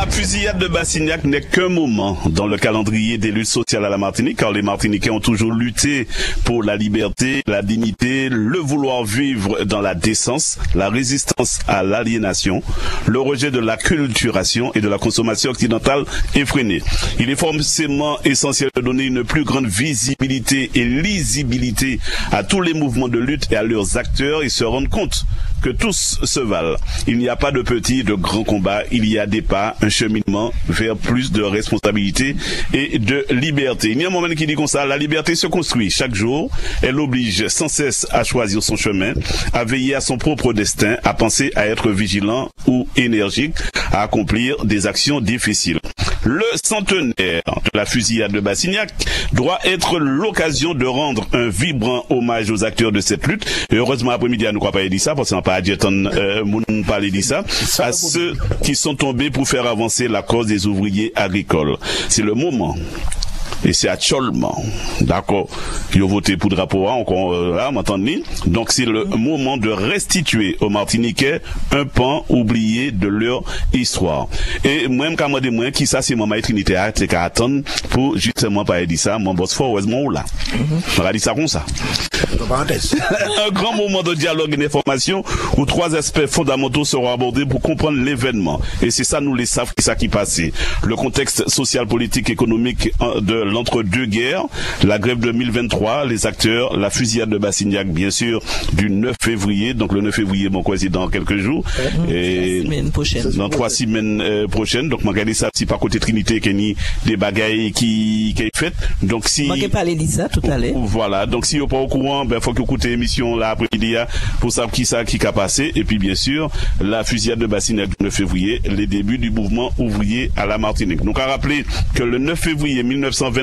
La fusillade de Bassignac n'est qu'un moment dans le calendrier des luttes sociales à la Martinique, car les Martiniquais ont toujours lutté pour la liberté, la dignité, le vouloir vivre dans la décence, la résistance à l'aliénation, le rejet de la culturation et de la consommation occidentale effrénée. Il est forcément essentiel de donner une plus grande visibilité et lisibilité à tous les mouvements de lutte et à leurs acteurs et se rendre compte que tous se valent. Il n'y a pas de petits et de grands combats, il y a des pas, un cheminement vers plus de responsabilité et de liberté. Il y a un moment qui dit comme ça, la liberté se construit chaque jour, elle oblige sans cesse à choisir son chemin, à veiller à son propre destin, à penser à être vigilant ou énergique, à accomplir des actions difficiles. Le centenaire de la fusillade de Bassignac doit être l'occasion de rendre un vibrant hommage aux acteurs de cette lutte. Et heureusement, après-midi, nous ne crois pas dit ça, parce qu'on n'a pas à dire moun parler de ça, à ceux qui sont tombés pour faire avancer la cause des ouvriers agricoles. C'est le moment. Et c'est actuellement, d'accord, ils ont voté pour le drapeau, encore là, m'entendez? Donc c'est le moment de restituer aux Martiniquais un pan oublié de leur histoire. Et moi-même, quand moi dis moi, qui ça c'est maman Trinité, c'est qu'à attendre pour justement pas dire ça, mon boss fort, heureusement, ou là. On va dire ça comme ça. Un grand moment de dialogue et d'information où trois aspects fondamentaux seront abordés pour comprendre l'événement. Et c'est ça, nous les savons, c'est ça qui passait. Le contexte social, politique, économique de l'entre-deux-guerres, la grève de 2023, les acteurs, la fusillade de Bassignac, bien sûr, du 9 février. Donc le 9 février, bon, quoi, c'est dans quelques jours. Et dans 3 semaines prochaines. Donc, regardez ça, si par côté Trinité, qu'il y a des bagailles qui est fait. Donc, si. Je parler de ça tout à l'heure. Voilà. Donc, si vous n'êtes pas au courant, ben, faut que vous écoutez l'émission là après-midi pour savoir qui a passé. Et puis, bien sûr, la fusillade de Bassignac du 9 février, les débuts du mouvement ouvrier à la Martinique. Donc, à rappeler que le 9 février 1923,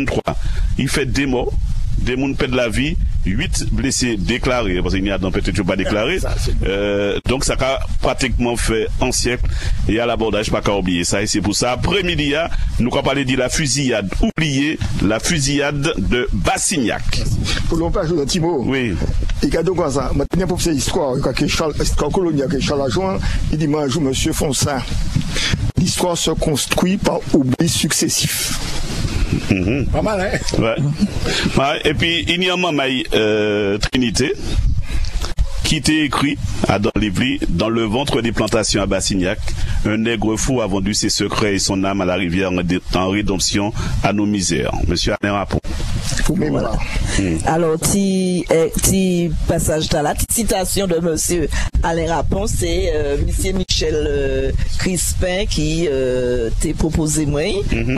il fait des morts, des gens perdent la vie, 8 blessés déclarés, parce qu'il y a dans peut-être pas déclaré. Donc ça a pratiquement fait un siècle, et à l'abordage, pas qu'à oublier ça. Et c'est pour ça, après-midi, nous avons parlé de la fusillade oubliée, la fusillade de Bassignac. Pour l'on pas jouer un petit mot. Oui. Et quand on ça, maintenant pour cette histoire, quand colonial, que Charles Lajoie, il dit, moi, je monsieur Fonsin. L'histoire se construit par oubli successif. Pas mal, hein? Ouais. Et puis, il y a un maman Trinité qui était écrit à dans l'Ivry, dans le ventre des plantations à Bassignac, un nègre fou a vendu ses secrets et son âme à la rivière en rédemption à nos misères. Monsieur Alain Rapon. Voilà. Alors, petit passage là, petite citation de monsieur Alain Rapon, c'est monsieur Michel Crispin qui t'a proposé moi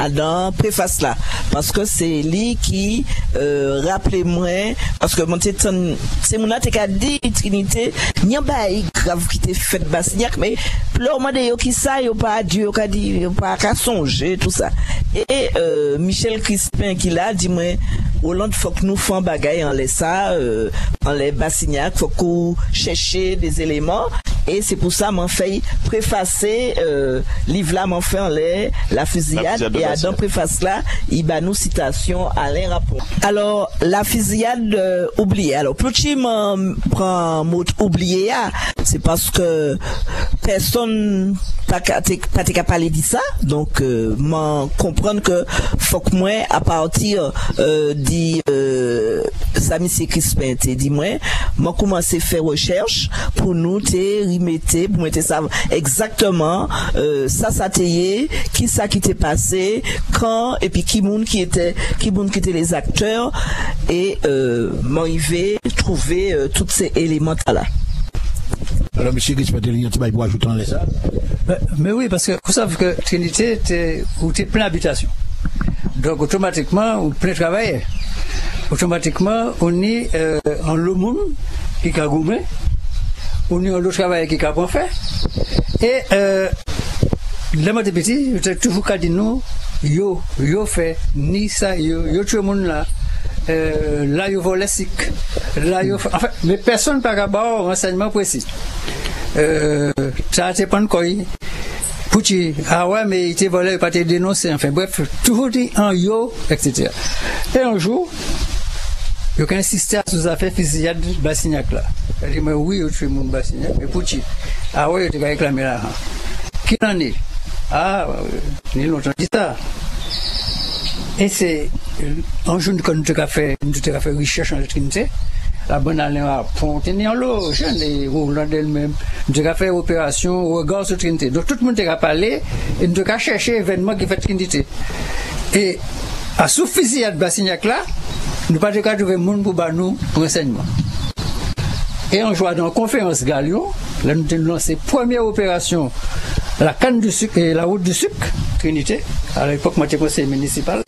dans préface là, parce que c'est lui qui rappelait moi, parce que mon c'est mon a dit Trinité, n'y a pas grave qui t'est fait Bassignac, mais pleure moi de qui ça, yo pas Dieu, yo dit, yo pas qu'à songer tout ça. Et Michel Crispin qui l'a dit moi, Hollande faut que nous fassions bagaille en ça, en les Bassignac, faut qu'on cherche des éléments, et c'est pour ça m'en fait préfacer livre là m'en fait en la fusillade, et à dans préface là il va nous citation Alain Rapon. Alors la fusillade oubliée. Alors petit m'en prend mot oublié, c'est parce que personne pas parler de ça, donc m'en comprendre que faut que moi à partir dit ça monsieur Crispin te dit moi commencer faire recherche pour nous te remettre pour mettre ça exactement ça t'est qui ça qui t'est passé quand et puis qui était les acteurs et m'arriver trouver tous ces éléments là. Alors, monsieur Crispin, tu pour ajouter en ça. Mais oui, parce que vous savez que Trinité, t'es plein d'habitation. Donc, automatiquement, on peut travailler. Automatiquement, on est en le monde qui a gourmé. On est en le travail qui a pas fait. Et, les mots de petit, j'ai toujours qu'à dire non, yo fait, ni ça, yo tué le monde là. Là, il volé sick. Là, enfin, mais personne par rapport au renseignement précis. Ça a été pas quoi. Pouchi, ah ouais, mais il était volé, il pas été dénoncé. Enfin, bref, tout dit en yo, etc. Et un jour, il a insisté à ces affaires fusillade de Bassignac là. Il dit, oui, il a tué mon Bassignac, mais Pouchi, ah ouais, il a réclamé là. Qui en est? Ah, ni longtemps dit ça. Et c'est un jour quand nous avons fait recherche en la Trinité, la bonne année à Fontenay en l'eau, jeune et Roland elle-même, nous avons fait opération regard sur Trinité. Donc tout le monde a parlé et nous avons cherché événement qui fait Trinité. Et à sous fusillade Bassignac là, nous n'avons pas trouvé le monde pour nous renseignement. Et on joue dans la conférence Galion, là nous avons lancé première opération, la canne du sucre et la route du sucre, Trinité. À l'époque, moi j'étais conseiller municipal.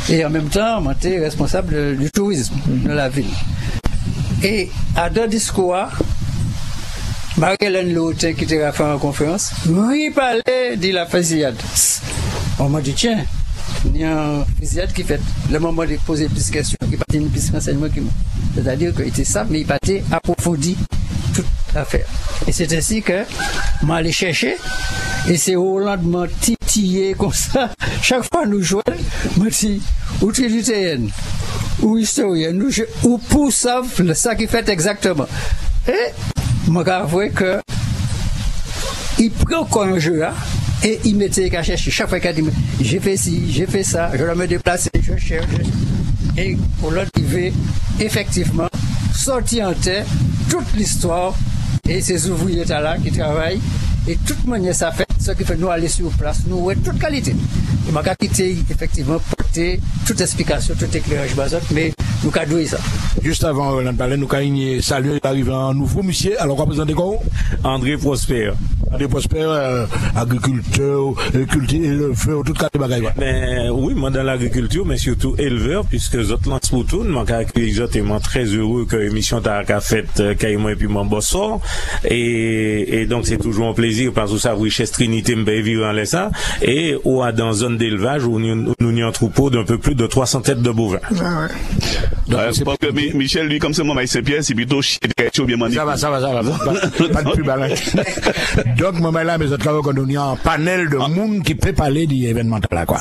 Et en même temps, moi j'étais responsable du tourisme de la ville. Et à deux discours, Marie-Hélène Lautin qui était fait en conférence, oui, parlait de la fusillade. On m'a dit, tiens, il y a une fusillade qui fait. Le moment de poser plus de questions, il n'y a pas une plus renseignement qui m'a. C'est-à-dire qu'il était ça, mais il n'a pas approfondi toute l'affaire. Et c'est ainsi que je allé chercher, et c'est Hollande m'a titillé comme ça. Chaque fois nous jouons, je dis, utilitaire, ou historienne, ou pour ça qui fait exactement. Et je me avoué que il prend encore un jeu là, et il mettait qu'à chercher. Chaque fois qu'il dit, j'ai fait ci, j'ai fait ça, je dois me déplacer, je cherche. Et Hollande, il veut effectivement sortir en terre toute l'histoire et ces ouvriers là qui travaillent. Et de toute manière, ça fait ce qui fait nous aller sur place, nous avons toute qualité. Et ma qualité, effectivement, porter toute explication, tout éclairage basal, mais nous avons ça. Juste avant de parler, nous avons salué l'arrivant nouveau monsieur. Alors, on va présenter quoi? André Prosper. André Prosper, agriculteur, éleveur, tout cas de bagaille. Ben, oui, moi dans l'agriculture, mais surtout éleveur, puisque les autres lancent pour tout. Moi, exactement très heureux que l'émission t'a faite, Caïmo et puis mon bossor. Et donc, c'est toujours un plaisir parce que ça, richesse Trinité, me vivre en laissant. Et ou dans zone d'élevage où nous avons un troupeau d'un peu plus de 300 têtes de bovins. Ah ouais. Donc, parce que Michel, lui, comme c'est moi, Saint-Pierre, c'est plutôt chier bien manipulé. Ça va. Pas de plus balade. Donc, moi, là, mes autres travaux, on a un panel de monde qui peut parler d'événements là, quoi.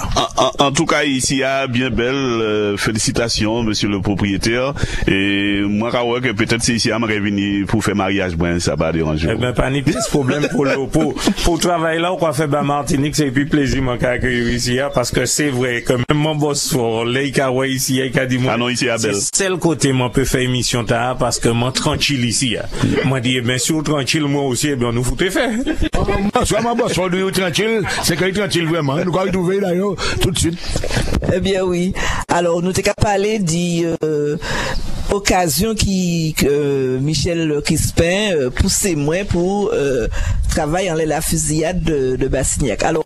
En tout cas, ici, bien belle, félicitations, monsieur le propriétaire. Et moi, je crois que peut-être c'est ici, à venir pour faire mariage, bon, ça va déranger. Eh ben, pas ni plus problème pour travailler là, on va faire Martinique, c'est plus plaisir, moi, qu'accueillir ici, parce que c'est vrai que même mon boss fort, là, il a ici, il a dit, moi. Ah non, ici, à belle. C'est le côté, moi, peut faire émission tard, parce que moi, tranquille ici, moi, dit, bien sûr, tranquille, moi aussi, eh bien, nous foutez faire. Soit ma boss, soit tranquille, c'est qu'il est tranquille vraiment. Nous allons trouver d'ailleurs tout de suite. Eh bien oui. Alors nous t'ai qu'à parler d'occasion qui Michel Crispin poussait moi pour travailler en la fusillade de Bassignac. Alors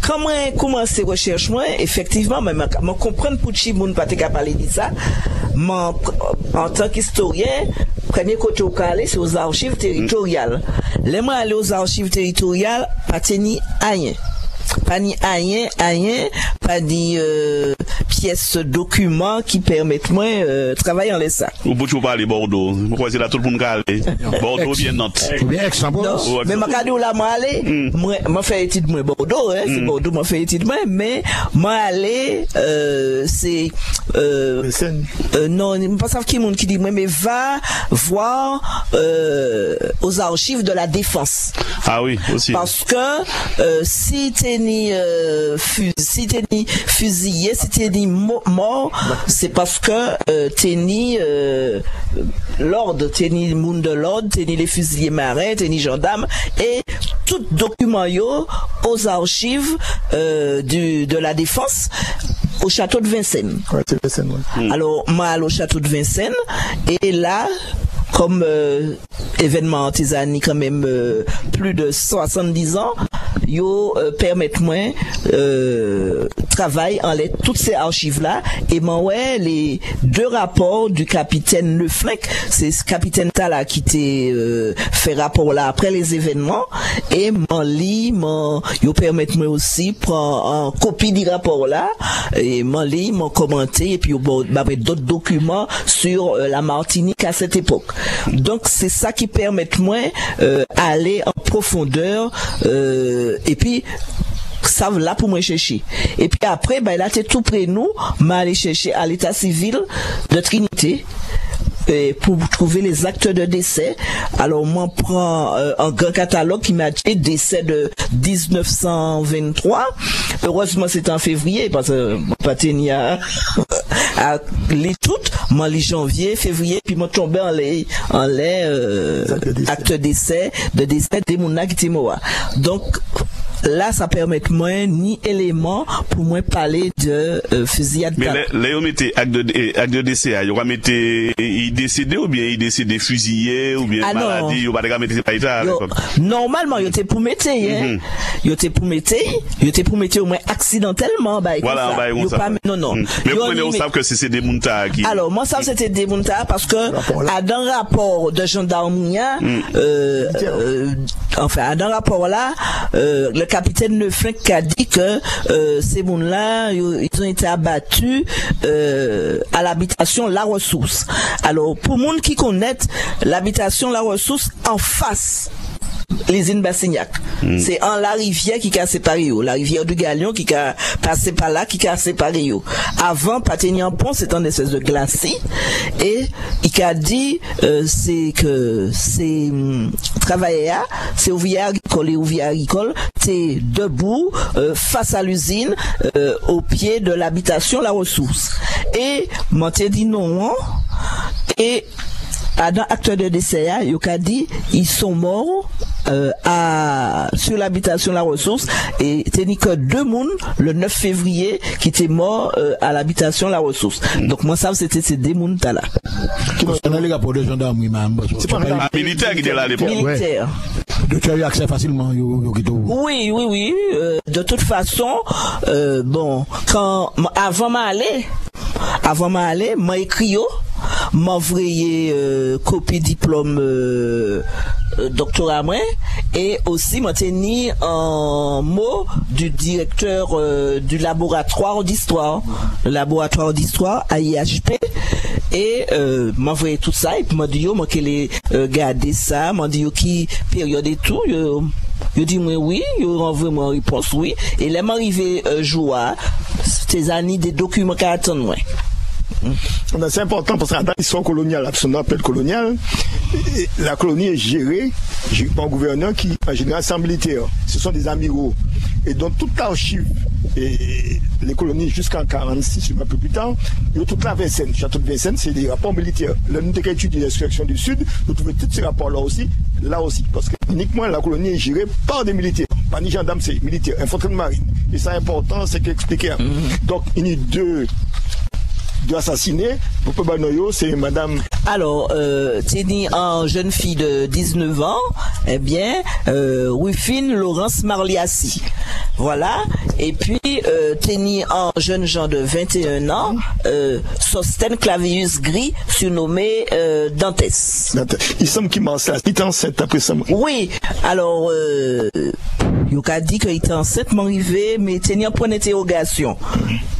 comment commencer recherche moi effectivement mais je comprends pour chi moun pas t'ai qu'à parler de ça. En tant qu'historien, premier côté au calé, c'est aux archives territoriales. Les mois aller aux archives territoriales, pas tenir rien. Pas ni rien, pas ni pièces documents qui permettent moi travailler en laissant. Ou pour parler Bordeaux, pourquoi c'est là tout le monde calé. Bordeaux bien Nantes. Bien Aix-en-Provence. Mais ma cadeau là moi aller, moi fait étude moi Bordeaux c'est Bordeaux moi fait étude mais moi aller c'est non, pas savoir qui monde qui dit moi mais va voir aux archives de la défense. Ah oui, aussi. Parce que si t'es ni fusillé, si t'es ni mort, c'est parce que t'es ni l'ordre, t'es ni monde de l'ordre, t'es ni les fusiliers marins, t'es ni gendarmes, et tout document yo aux archives de la défense au château de Vincennes. Ouais, c'est Vincennes, ouais. Alors, moi, au château de Vincennes, et là, comme événement artisanal quand même plus de 70 ans, yo permettent-moi travail en les toutes ces archives là et moi ouais les deux rapports du capitaine Leflec, c'est ce capitaine Tala qui t'est fait rapport là après les événements et m'en lit yo permettent-moi aussi prendre en copie du rapport là et m'en lit m'en commenter et puis d'autres documents sur la Martinique à cette époque. Donc c'est ça qui permet moi aller en profondeur et puis ça là pour moi chercher. Et puis après là c'est tout près nous, m'aller chercher à l'état civil de Trinité pour trouver les actes de décès. Alors moi prends un grand catalogue qui m'a dit décès de 1923. Heureusement c'était en février parce que pas tenir à les toutes, moi les janvier, février, puis moi tombé en les actes de décès des mouna qui étaient morts. Donc là, ça permet moins ni élément pour moi parler de fusillade. Mais là, on mettait acte de décès, il va mettre il décédé ou bien il décédé fusillé ou bien maladie, il va pas mettre pas état. Normalement, il était pour mettre, hein. Il était pour mettre au moins accidentellement, bah. Voilà, bah, non. Mais on sait que c'est des mountas qui. Alors, moi, ça, c'était des mountas parce que, dans le rapport de gendarmerie, enfin, dans le rapport là, le capitaine Neuflin qui a dit que ces gens-là, ils ont été abattus à l'habitation La Ressource. Alors, pour monde qui connaît l'habitation La Ressource en face l'usine Bassignac. C'est en la rivière qui a séparé la rivière du Galion qui a passé par là, qui a séparé Avant, Patignan-Pont, c'est un espèce de glacis. Et il a dit, c'est que c'est travailleurs, c'est ouvriers agricoles et ouvriers agricoles, c'est debout, face à l'usine, au pied de l'habitation La Ressource. Et, m'ont dit non, et, dans l'acte de décès, il a dit, ils sont morts, sur l'habitation La Ressource, et tenu que 2 mounes, le 9 février, qui étaient morts, à l'habitation La Ressource. Donc, moi, ça, c'était ces 2 mounes là. C'est pas un militaire qui était là à l'époque. Militaire. Donc, tu as eu accès facilement, Oui. De toute façon, bon, avant m'aller, m'a écrit m'a envoyé copie diplôme doctorat moi et aussi m'a tenu un mot du directeur du laboratoire d'histoire, le laboratoire d'histoire à IHP, et m'a envoyé tout ça et puis m'a dit yo moi qu'elle garder ça, m'a dit yo qui période et tout je dis moi oui, je renvoie moi réponse oui, et là m'arrivé jour ces années des documents qui attendent moi. C'est important parce que dans l'histoire coloniale, ce qu'on appelle coloniale, la colonie est gérée par un gouverneur qui, en général, c'est un militaire. Ce sont des amiraux. Et donc, toute l'archive et les colonies jusqu'en 46, un peu plus tard, il y a toute la Vincennes. Château de Vincennes, c'est des rapports militaires. Là, nous avons étudié l'extraction du Sud, nous trouvons tous ces rapports-là aussi, parce que uniquement la colonie est gérée par des militaires. Pas ni gendarmes, c'est militaire, infanterie de marine. Et ça, important, c'est qu'expliquer. Donc, il y a deux assassinés. Pour Banoyo, c'est madame. Alors, Tini, en jeune fille de 19 ans, eh bien, Wifine Laurence Marliassi. Voilà. Et puis, Tini, en jeune gens de 21 ans, Sostène Clavius Gris, surnommé Dantès. Il semble qu'il m'a il était enceinte après ça. Oui. Alors, il a dit qu'il était enceinte, m'arrivé, mais Tini en point d'interrogation.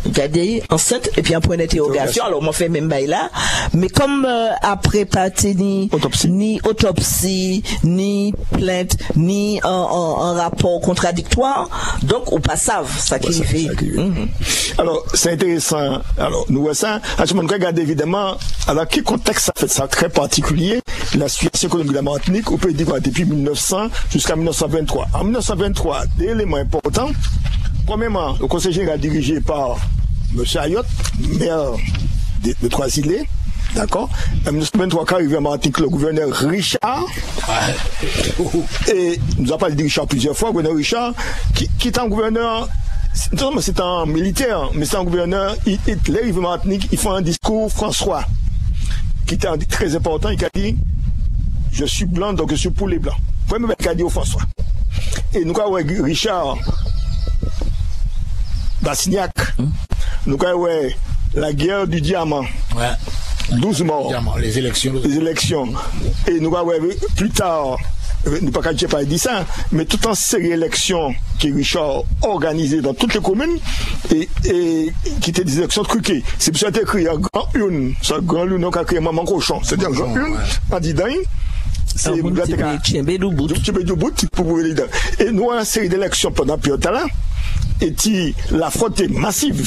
Il a dit enceinte, et puis en point d'interrogation. Alors, on fait même bail là. Mais comme après pas ni autopsie, ni plainte, ni un rapport contradictoire, donc on pas savent ça qui fait. Alors, c'est intéressant. Alors, nous voyons ça. À ce moment, regarde évidemment, alors, quel contexte ça fait ça très particulier, la situation économique de la Martinique, on peut dire depuis 1900 jusqu'à 1923. En 1923, des éléments importants. Premièrement, le conseil général dirigé par M. Ayotte, maire de Trois-Îlets, d'accord. En 1923, quand arrivé à Martinique, le gouverneur Richard, et nous avons parlé de Richard plusieurs fois, le gouverneur Richard, qui est un gouverneur, c'est un militaire, mais c'est un gouverneur, il arrive à Martinique, il fait un discours François, qui était très important, il a dit, je suis blanc, donc je suis pour les blancs. Premier qu'il a dit au François. Et nous avons Richard Bassignac, nous avons la guerre du diamant. Ouais. 12 morts. Les élections. Et nous avons plus tard, nous pas qu'à pas dit ça, mais tout en série élections que Richard organisé dans toutes les communes et qui étaient des élections truquées. C'est pour ça qu'il a écrit un grand une, ce grand une qui a créé Maman Cochon. C'est-à-dire un grand une, candidat. C'est Tchébé du bout. Et nous avons une série d'élections pendant période là. était la fraude est massive.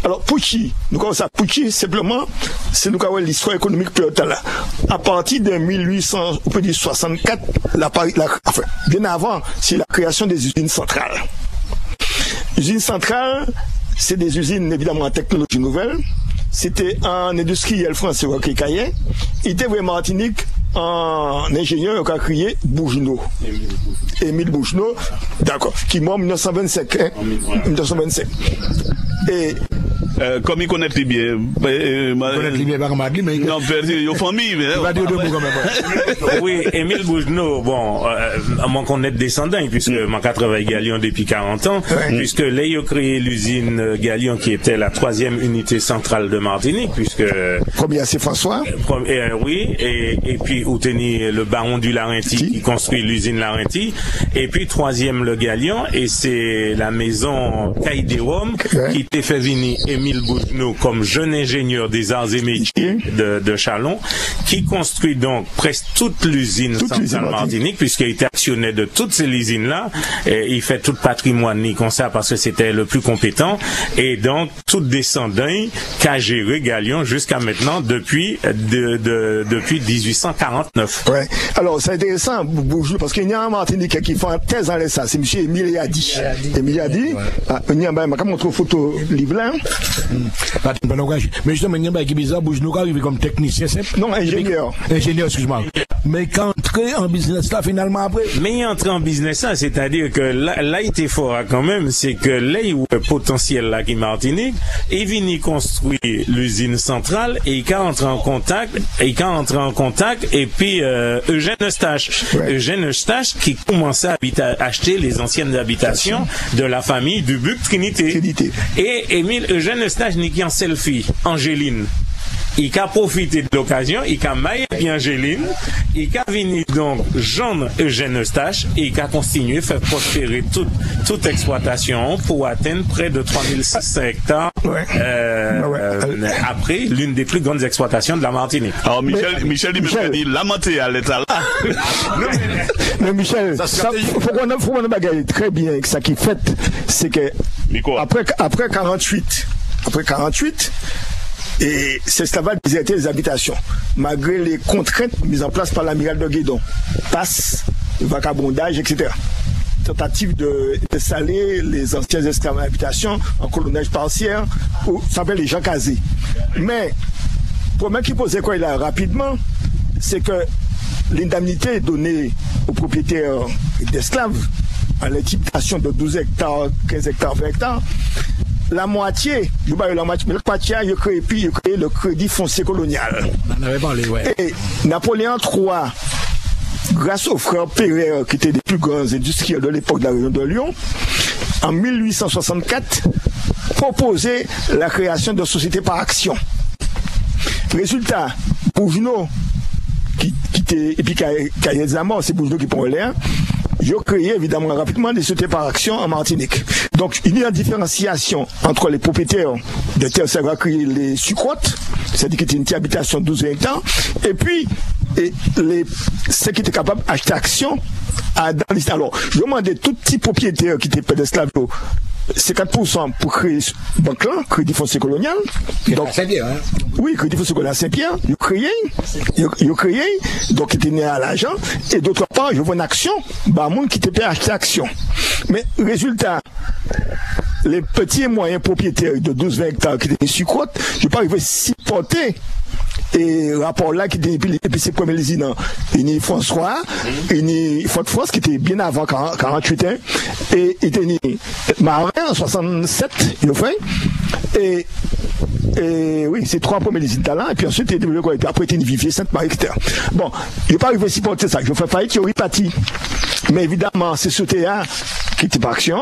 Alors, Pucci, nous avons ça, Pucci, simplement, c'est nous avons l'histoire économique plus là. À partir de 1864, enfin, bien avant, c'est la création des usines centrales. Usines centrales, c'est des usines évidemment en technologie nouvelle. C'était un industriel français qui caillait. Il était vraiment Martinique, un ingénieur qui a créé Bougenot. Émile Bougenot, d'accord, qui est mort en 1925. Hein, 1925. Et comme il connaît les bien. Non, il y a famille, mais. Oui, Émile Bougenot, bon, moi qu'on est descendant, puisque mon 80 Galion depuis 40 ans, puisque là, il a créé l'usine Galion qui était la 3e unité centrale de Martinique, puisque. Premier, c'est François. Oui, et puis, où tenait le baron du Larentie qui construit l'usine Larentie, et puis 3e le Galion, et c'est la maison Caïdéum qui t'a fait venir Émile Bougenot comme jeune ingénieur des arts et métiers de Chalon, qui construit donc presque toute l'usine centrale Martinique, puisqu'il était actionnaire de toutes ces usines-là, et il fait tout le patrimoine comme ça parce que c'était le plus compétent, et donc tout descendant qui a géré Galion jusqu'à maintenant depuis 1849. Ouais. Alors c'est intéressant Bougenot parce qu'il y a un Martinique qui fait un thèse en ça, c'est monsieur Émile Yadi. Émile Yadi, il y a un montre photo livre là. Mais justement, il y a un qui bizarre, Bougenot arrive comme technicien, c'est non, ingénieur. Ingénieur, excuse-moi. Mais quand entrer en business là, finalement après. Mais il entre en business là, c'est-à-dire que là, il était fort quand même, c'est que là, il y a un potentiel là qui Martinique, il vient construire l'usine centrale et il entre en contact, et puis Eugène Eustache. Eugène Eustache qui commençait à acheter les anciennes habitations de la famille Dubuc-Trinité. Et Eugène Eustache n'est qu'un selfie, Angéline. Il a profité de l'occasion, il a maillé bien Angéline, il a venu donc Jean-Eugène Eustache et il a continué à faire prospérer toute exploitation pour atteindre près de 3600 hectares après l'une des plus grandes exploitations de la Martinique. Alors Michel dit la montée à l'état là. Mais Michel, faut qu'on bagaille très bien avec ça qui fait, c'est que après 48, et c'est ça va déserter les habitations, malgré les contraintes mises en place par l'amiral de Guédon, passe, vagabondage, etc. Tentative de saler les anciennes habitations en colonnage partiel, ou ça s'appelle les gens casés. Mais, le problème qui posait quoi là rapidement, c'est que l'indemnité donnée aux propriétaires d'esclaves, à l'intimidation de 12 hectares, 15 hectares, 20 hectares, la moitié, mais le moitié, il a créé le crédit foncier colonial. On avait parlé, ouais. Et Napoléon III, grâce aux frères Pereire, qui étaient des plus grands industriels de l'époque de la région de Lyon, en 1864, proposait la création de sociétés par action. Résultat, Bougenot, qui était, et puis c'est Bougenot qui prend l'air, j'ai créé évidemment rapidement des sociétés par action en Martinique. Donc il y a une différenciation entre les propriétaires de terres, ça va créer les sucrotes, c'est-à-dire qui étaient une habitation de 12 hectares, et puis ceux qui étaient capables d'acheter action dans les. Alors, je demandais tout petit propriétaire qui était près d'esclaves, 50% pour créer banque là, crédit foncier colonial. Donc, Saint-Pierre, hein? Oui, crédit foncier colonial Saint-Pierre, il a créé, donc il était né à l'argent, et d'autre part, je vois une action, bah, monde qui était prêt à acheter action. Mais, résultat, les petits et moyens propriétaires de 12-20 hectares qui étaient sucrotes, je ne pas arriver à supporter. Et rapport là qui était depuis ses premiers lésinants, il y a François, il y a Fort France qui était bien avant 48 ans, et il était Marin en 67, il a fait, et oui, c'est 3 premiers lésinants là, et puis ensuite il était développé quoi, après il était Vivier, Sainte-Marie, etc. Bon, il n'est pas arrivé à supporter ça, je fais faillite, il aurait parti. Mais évidemment, c'est ce théâtre qui était par action,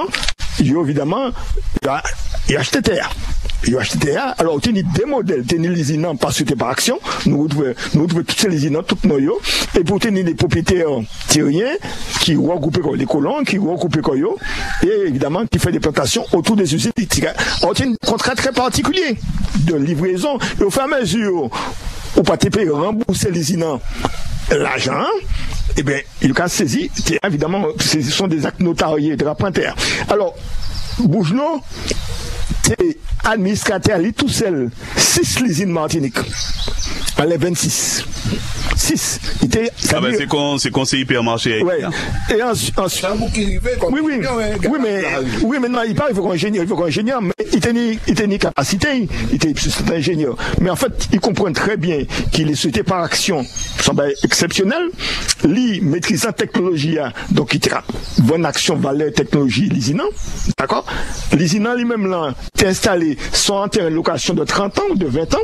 évidemment, il a acheté terre. Il a acheté terre. Alors, il y a des modèles, il y a des lésinants par société par action. Nous retrouvons toutes ces lésinants, toutes nos yo. Et pour tenir des propriétaires terriens qui regroupent les colons, qui regroupent et évidemment, qui fait des plantations autour des usines. Alors, il y a un contrat très particulier de livraison. Et au fur et à mesure, au pas rembourser les lésinants l'argent, eh bien, il a saisi, évidemment, ce sont des actes notariés de l'apprenti. Alors, Bougenot, c'est administrateur, lui tout seul, 6 l'usine Martinique. Elle est 26. 6. C'est conseiller hypermarché. Ouais. Et ensuite. Oui, mais non, il parle, il faut qu'un ingénieur, mais il tenait capacité, il était ingénieur. Mais en fait, il comprend très bien qu'il est souhaité par action, semble exceptionnel. Lui, maîtrisant la technologie, donc il tira bonne action, valeur, technologie, l'ISINA. D'accord? L'ISINA lui-même, là, est installé soit en terrain de location de 30 ans ou de 20 ans,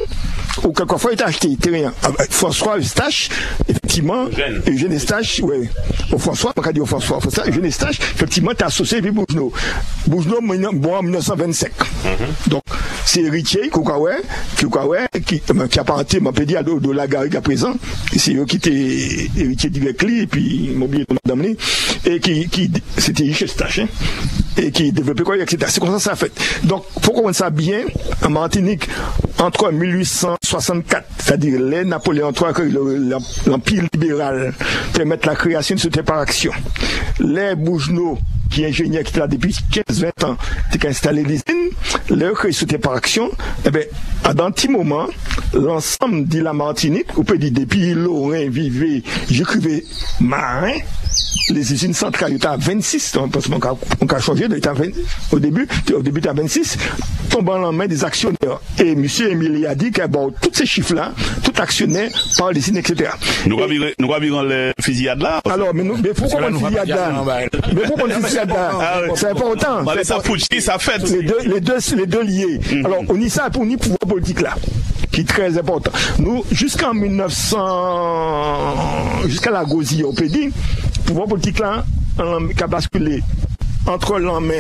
ou quelquefois il a acheté terrain. François Eustache, effectivement, Eugène Eustache, oui. Au François, on va dire au François, Eugène Eustache, effectivement, t'es associé avec Bougenot. Bougenot, bon, en 1925. Donc, c'est héritier, qui apparentait, m'a dit, de la gare à présent. C'est eux qui étaient héritiers d'Ivecli, et puis, m'a oublié de madame, et qui c'était Eustache, hein, et qui développait quoi, etc. C'est comme ça a fait. Donc, pour qu'on ça bien, en Martinique, entre 1864, c'est-à-dire les Napoléon III, l'Empire libéral, permettent la création de société par action. Les Bougenot, qui est ingénieur qui était là depuis 15-20 ans, qui a installé l'usine, leur société par action, eh bien, dans un petit moment, l'ensemble de la Martinique, on peut dire depuis Lorrain, Vivet, j'écrivais Marin, les usines centrales étaient à 26, parce qu'on a changé, au début était à 26, tombant en main des actionnaires. Et M. Émilie a dit que bon, tous ces chiffres-là, tout actionnaire par les usines, etc. Nous revirons les fusillades là. Alors, mais pourquoi on fusillade là? Mais pourquoi on fusillade là? C'est important. Ça fait. Les deux liés. Alors, on y ça pour ni pouvoir politique là, qui est très important. Nous, jusqu'en 1900, jusqu'à la Gauzie, on peut dire, pouvoir politique là, qui a basculé entre l'homme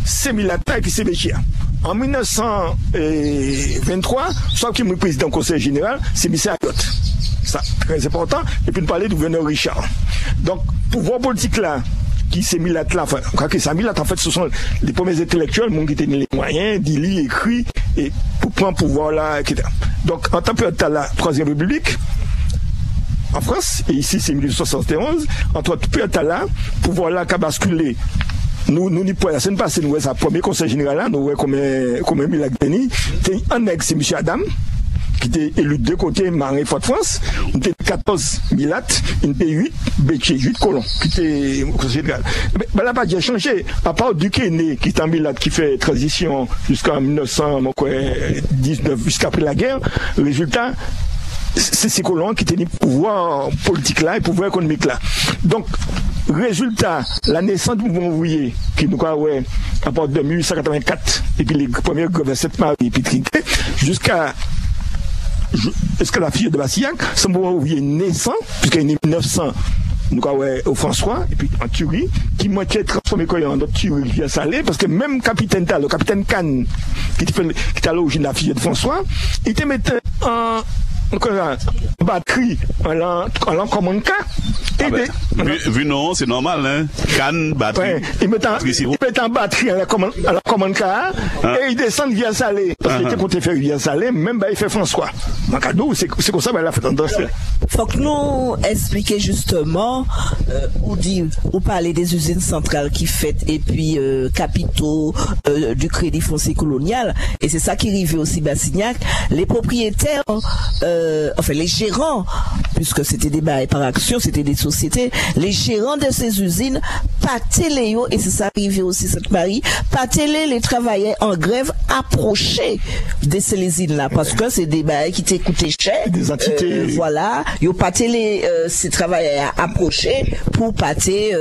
Sémilatin et puis Sébéchia. En 1923, soit qui est président du Conseil général, c'est M. Ayot. Ça, très important. Et puis, nous parler du gouverneur Richard. Donc, pouvoir politique là, qui s'est mis là, enfin, que ça mis là, en fait, ce sont les premiers intellectuels, qui étaient les moyens, d'y lire, écrit, et pour prendre pouvoir là, etc. Donc, en tant que la Troisième République, en France, et ici c'est 1871, entre tout à là, pouvoir là, qu'a basculé. Nous n'y pouvons pas, c'est une passée, nous, sa premier conseil général là, nous, comme Milac Denis, c'est un ex, c'est M. Adam, qui était élu de deux côtés, Marin et Fort-France, on était 14 milates, on était 8 bétiers, 8 colons, qui étaient au conseil général. Mais là, pas déjà changé, à part Duquesne, qui est un milate qui fait transition jusqu'en 1919, jusqu'après la guerre, le résultat, c'est ces colons qui tenaient le pouvoir politique là et le pouvoir économique là. Donc, résultat, la naissance du mouvement ouvrier, qui nous a, ouais, à partir de 1884, et puis les premiers gouvernements Sainte-Marie, et puis Trinquet, jusqu'à la fille de Bassillac, ce mouvement ouvrier naissant, puisqu'il est né en 1900, nous avons au François, et puis en Turie, qui moitié transformé en d'autres Turie qui vient salé, parce que même capitaine Tal, le capitaine Cannes, qui était à l'origine de la fille de François, il était mis en batterie, en l'encommande cas. Vu non, c'est normal, hein. Canne, batterie. Ouais, il met en batterie à la commande car, et il descend via Salé. Parce qu'il était pour te faire via Salé, même il fait François. Mon cadeau, c'est comme ça, il a fait tendance. Faut que nous expliquions justement, ou parler des usines centrales qui fait, et puis, capitaux, du crédit foncier colonial. Et c'est ça qui arrivait aussi Bassignac. Les propriétaires, enfin, les gérants, puisque c'était des bails par action, c'était des sociétés, les gérants de ces usines, pâtaient et c'est ça arrivé aussi cette Marie, pâtaient les travailleurs en grève approchés de ces usines-là, parce que c'est des bails qui t'écoutaient cher. Des entités. Voilà. Ils pâtaient ces travailleurs approchés pour pâter,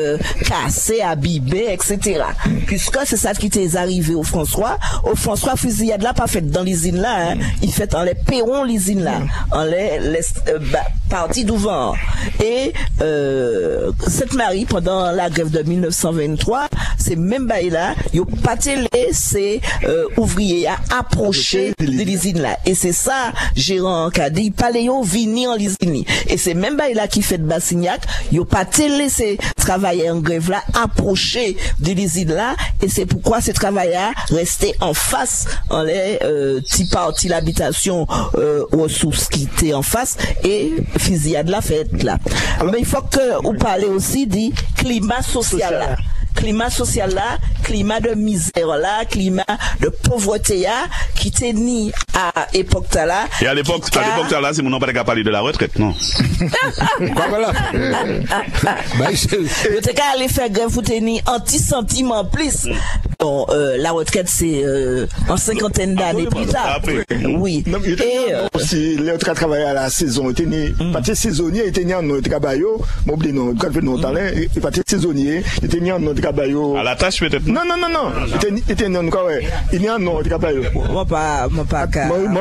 casser, abîmer, etc. Puisque c'est ça qui t'est arrivé au François. Au François, fusillade là, pas faite dans l'usine là, hein. Il fait dans les perrons l'usine là, en les parties d'ouvert. Et cette Marie, pendant la grève de 1923, c'est même bail là, ils ont pâté ces ouvriers à approcher de l'usine là. Et c'est ça, gérant qui a dit, paléo vini en l'usine. Et c'est même bail là qui fait de Bassignac, ils ont pâté ces travailleurs en grève là, approcher de l'usine là. Et c'est pourquoi ces travailleurs restaient en face, en les petits parties l'habitation ressources qui étaient en face, et fusillade la fête là. Mais il faut que vous parlez aussi du climat social là. climat social là, climat de misère là, climat de pauvreté là, qui était ni à époque là. Et à l'époque là, c'est mon nom pas de parler de la retraite, non? Quoi, voilà? Vous t'es qu'à aller faire grève, vous t'es ni anti-sentiment plus. Donc, la retraite, c'est, en 50aine d'années plus tard. Oui. Et, si les autres travaillent à la saison, il était né, parti saisonnier, il était né en notre travail, mon blé, non, quand nous talent, il parti saisonnier, il était né en notre travail. À la tâche, peut-être? Non. Il était né en quoi, ouais. Il est né en notre travail. Moi, pas, moi,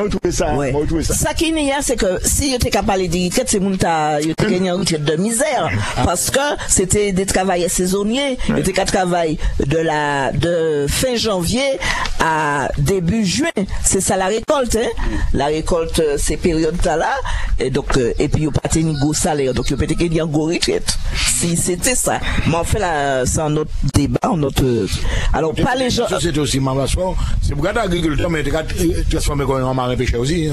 trouvé ça. Ça qui n'y a, c'est que si il était capable de dire que c'est mon ta, il était gagné en retraite de misère. Parce que c'était des travailleurs saisonniers, il était qu'à travailler de fin janvier à début juin. C'est ça la récolte, hein. La récolte, c'est période là. Et donc, et puis, il n'y a pas de gros salaire. Donc, il peut-être qu'il y a un gros retraite. Si c'était ça. Mais en fait, là, c'est un autre débat, alors, pas les gens. C'est aussi ma façon. C'est pour l'agriculteur, mais tu transformes comme un marin pêcheur aussi.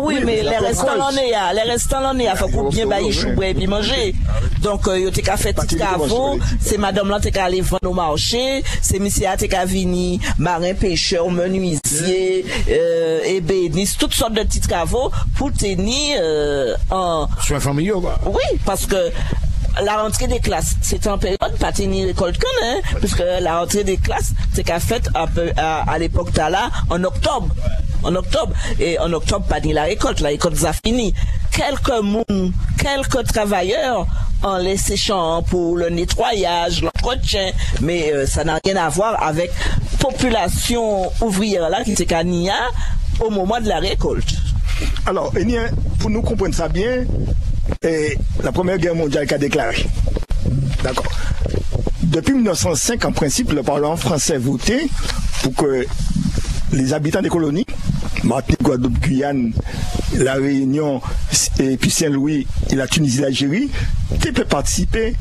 Oui, mais les restants l'on est, faut qu'on bien bailler chou et puis manger. Donc, il y a qu'à faire petit cavaux, c'est madame là, t'es qu'à aller vendre au marché, c'est monsieur t'es qu'à venir, marin pêcheur, menuisier, ébéniste, toutes sortes de petits cavaux pour tenir, en. Soins familiaux, quoi. Oui, parce que, la rentrée des classes, c'est en période, pas tenir récolte qu'on hein, puisque la rentrée des classes, c'est qu'à fait un peu à l'époque là, en octobre. Et en octobre, pas ni la récolte a fini. Quelques travailleurs ont laissé champ pour le nettoyage, l'entretien, mais ça n'a rien à voir avec population ouvrière là qui s'est cania au moment de la récolte. Alors, pour nous comprendre ça bien, la Première Guerre mondiale qui a déclaré. D'accord. Depuis 1905, en principe, le Parlement français votait pour que les habitants des colonies, Martinique, Guadeloupe, Guyane, la Réunion, et puis Saint-Louis, et la Tunisie, l'Algérie, tu peux participer,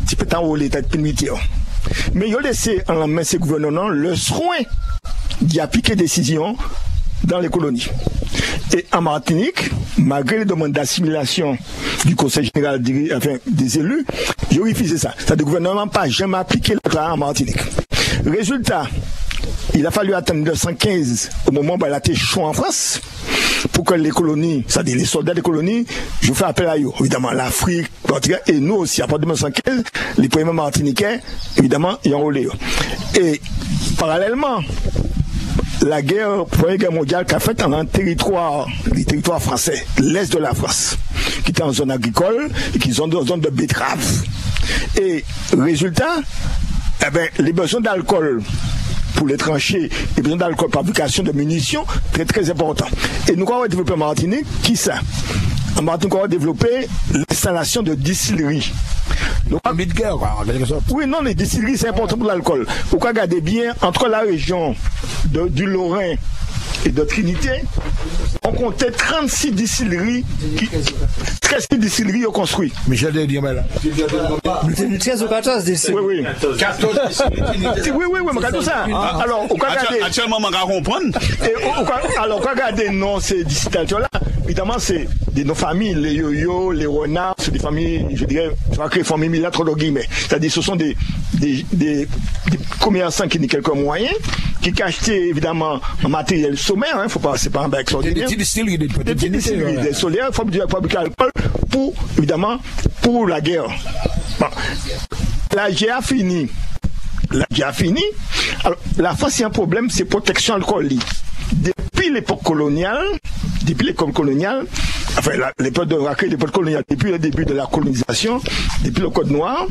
tu peux t'enrôler, t'as de mais ils ont laissé en la main ces gouvernements le soin d'y appliquer des décisions dans les colonies. Et en Martinique, malgré les demandes d'assimilation du Conseil général des élus, ils ont refusé ça. C'est-à-dire que le gouvernement n'a pas jamais appliqué le plan en Martinique. Résultat, il a fallu attendre 1915, au moment où il a été chaud en France, pour que les colonies, c'est-à-dire les soldats des colonies, je fais appel à eux. Évidemment, l'Afrique, et nous aussi, à partir de 1915, les premiers Martiniquais, évidemment, ils ont roulé. Et parallèlement, la Première Guerre mondiale qu'a fait dans les territoires français, l'est de la France, qui était en zone agricole et qui sont dans zone de betterave. Et résultat, les besoins d'alcool pour les tranchées, les besoins d'alcool pour fabrication de munitions, très très important. Et nous avons développé en Martinique, qui ça? En Martinique, nous avons développé l'installation de distilleries. Donc, en guerre, quoi, en quelque sorte. Oui, non, les distilleries, c'est important pour l'alcool. Pourquoi regarder bien, entre la région du Lorrain et de Trinité, on comptait 36 distilleries, 13 distilleries ont construit. Michel Dédier, là. Nous sommes 13 ou 14 distilleries. Oui. 14 distilleries. Oui, mais regardez ça. Alors, on regarde. Actuellement, on va comprendre. Alors, regardez, non, ces distilleries-là, évidemment, c'est des nos familles, les yo-yo, les renards, c'est des familles, je dirais, familles militaires, entre guillemets. C'est-à-dire, ce sont des commerçants qui ont quelques moyens, qui achetaient, évidemment, un matériel sommaire, hein, c'est pas un bac extraordinaire. Des distilleries, des solaires, fabriquer l'alcool pour, évidemment, pour la guerre. Bon. La guerre a fini. Alors, la France, il y a un problème, c'est protection alcoolique. Depuis l'époque coloniale, enfin, l'époque de Raquel, l'époque coloniale, depuis le début de la colonisation, depuis le Code noir,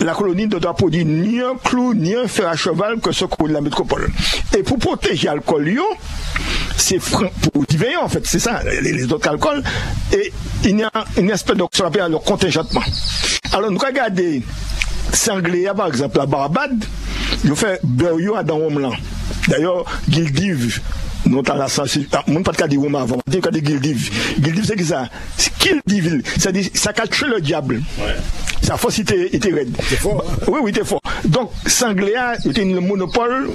la colonie ne doit produire ni un clou, ni un fer à cheval que ce qu'on la métropole. Et pour protéger l'alcool, c'est pour divers, en fait, c'est ça, les autres alcools, et il y a une espèce de ce qu'on appelle le contingentement. Alors, nous regardons Sangléa, par exemple, à Barbade, ils ont fait beurre dans Homeland. D'ailleurs, Gildiv, non, t'as la sensation, mon pas de cas de Roma avant, on dit qu'il y a des Gildiv. Gildiv, c'est que ça, Gildiv, c'est-à-dire, ça a tué le diable. Ouais. Sa force était raide. C'est fort. Oui, c'était fort. Donc, Sangléa était le monopole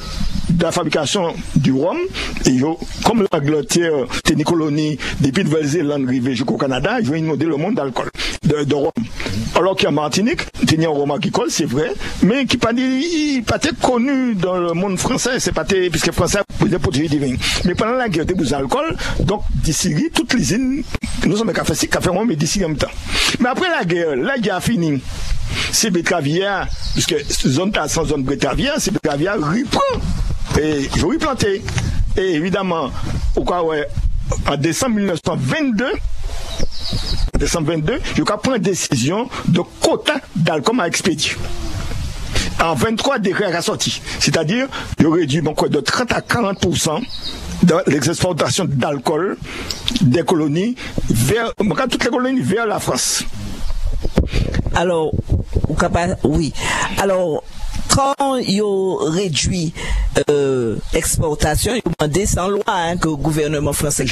de la fabrication du rhum. Et comme l'Angleterre était une colonie depuis Nouvelle-Zélande arrivée jusqu'au Canada, ils ont inondé le monde d'alcool. de rhum. Alors qu'en Martinique, il y a un rhum agricole, c'est vrai, mais qui pas connu dans le monde français, c'est pas puisque les Français pouvaient produire du vin. Mais pendant la guerre, des alcool, donc distillerie, toute l'usine, nous sommes café rhum et distillerie en même temps. Mais après la guerre a fini. C'est betteravière, puisque zone sans zone betteravière, c'est betteravière reprend. Et je replanté. Et évidemment, en décembre 1922, je prends une décision de quota d'alcool à expédier. En 23 décrets assortis. C'est-à-dire, il réduit de 30 à 40% de l'exportation d'alcool des colonies vers, toutes les colonies vers la France. Alors, oui. Alors, quand ils ont réduit l'exportation, ils ont demandé sans loi que le gouvernement français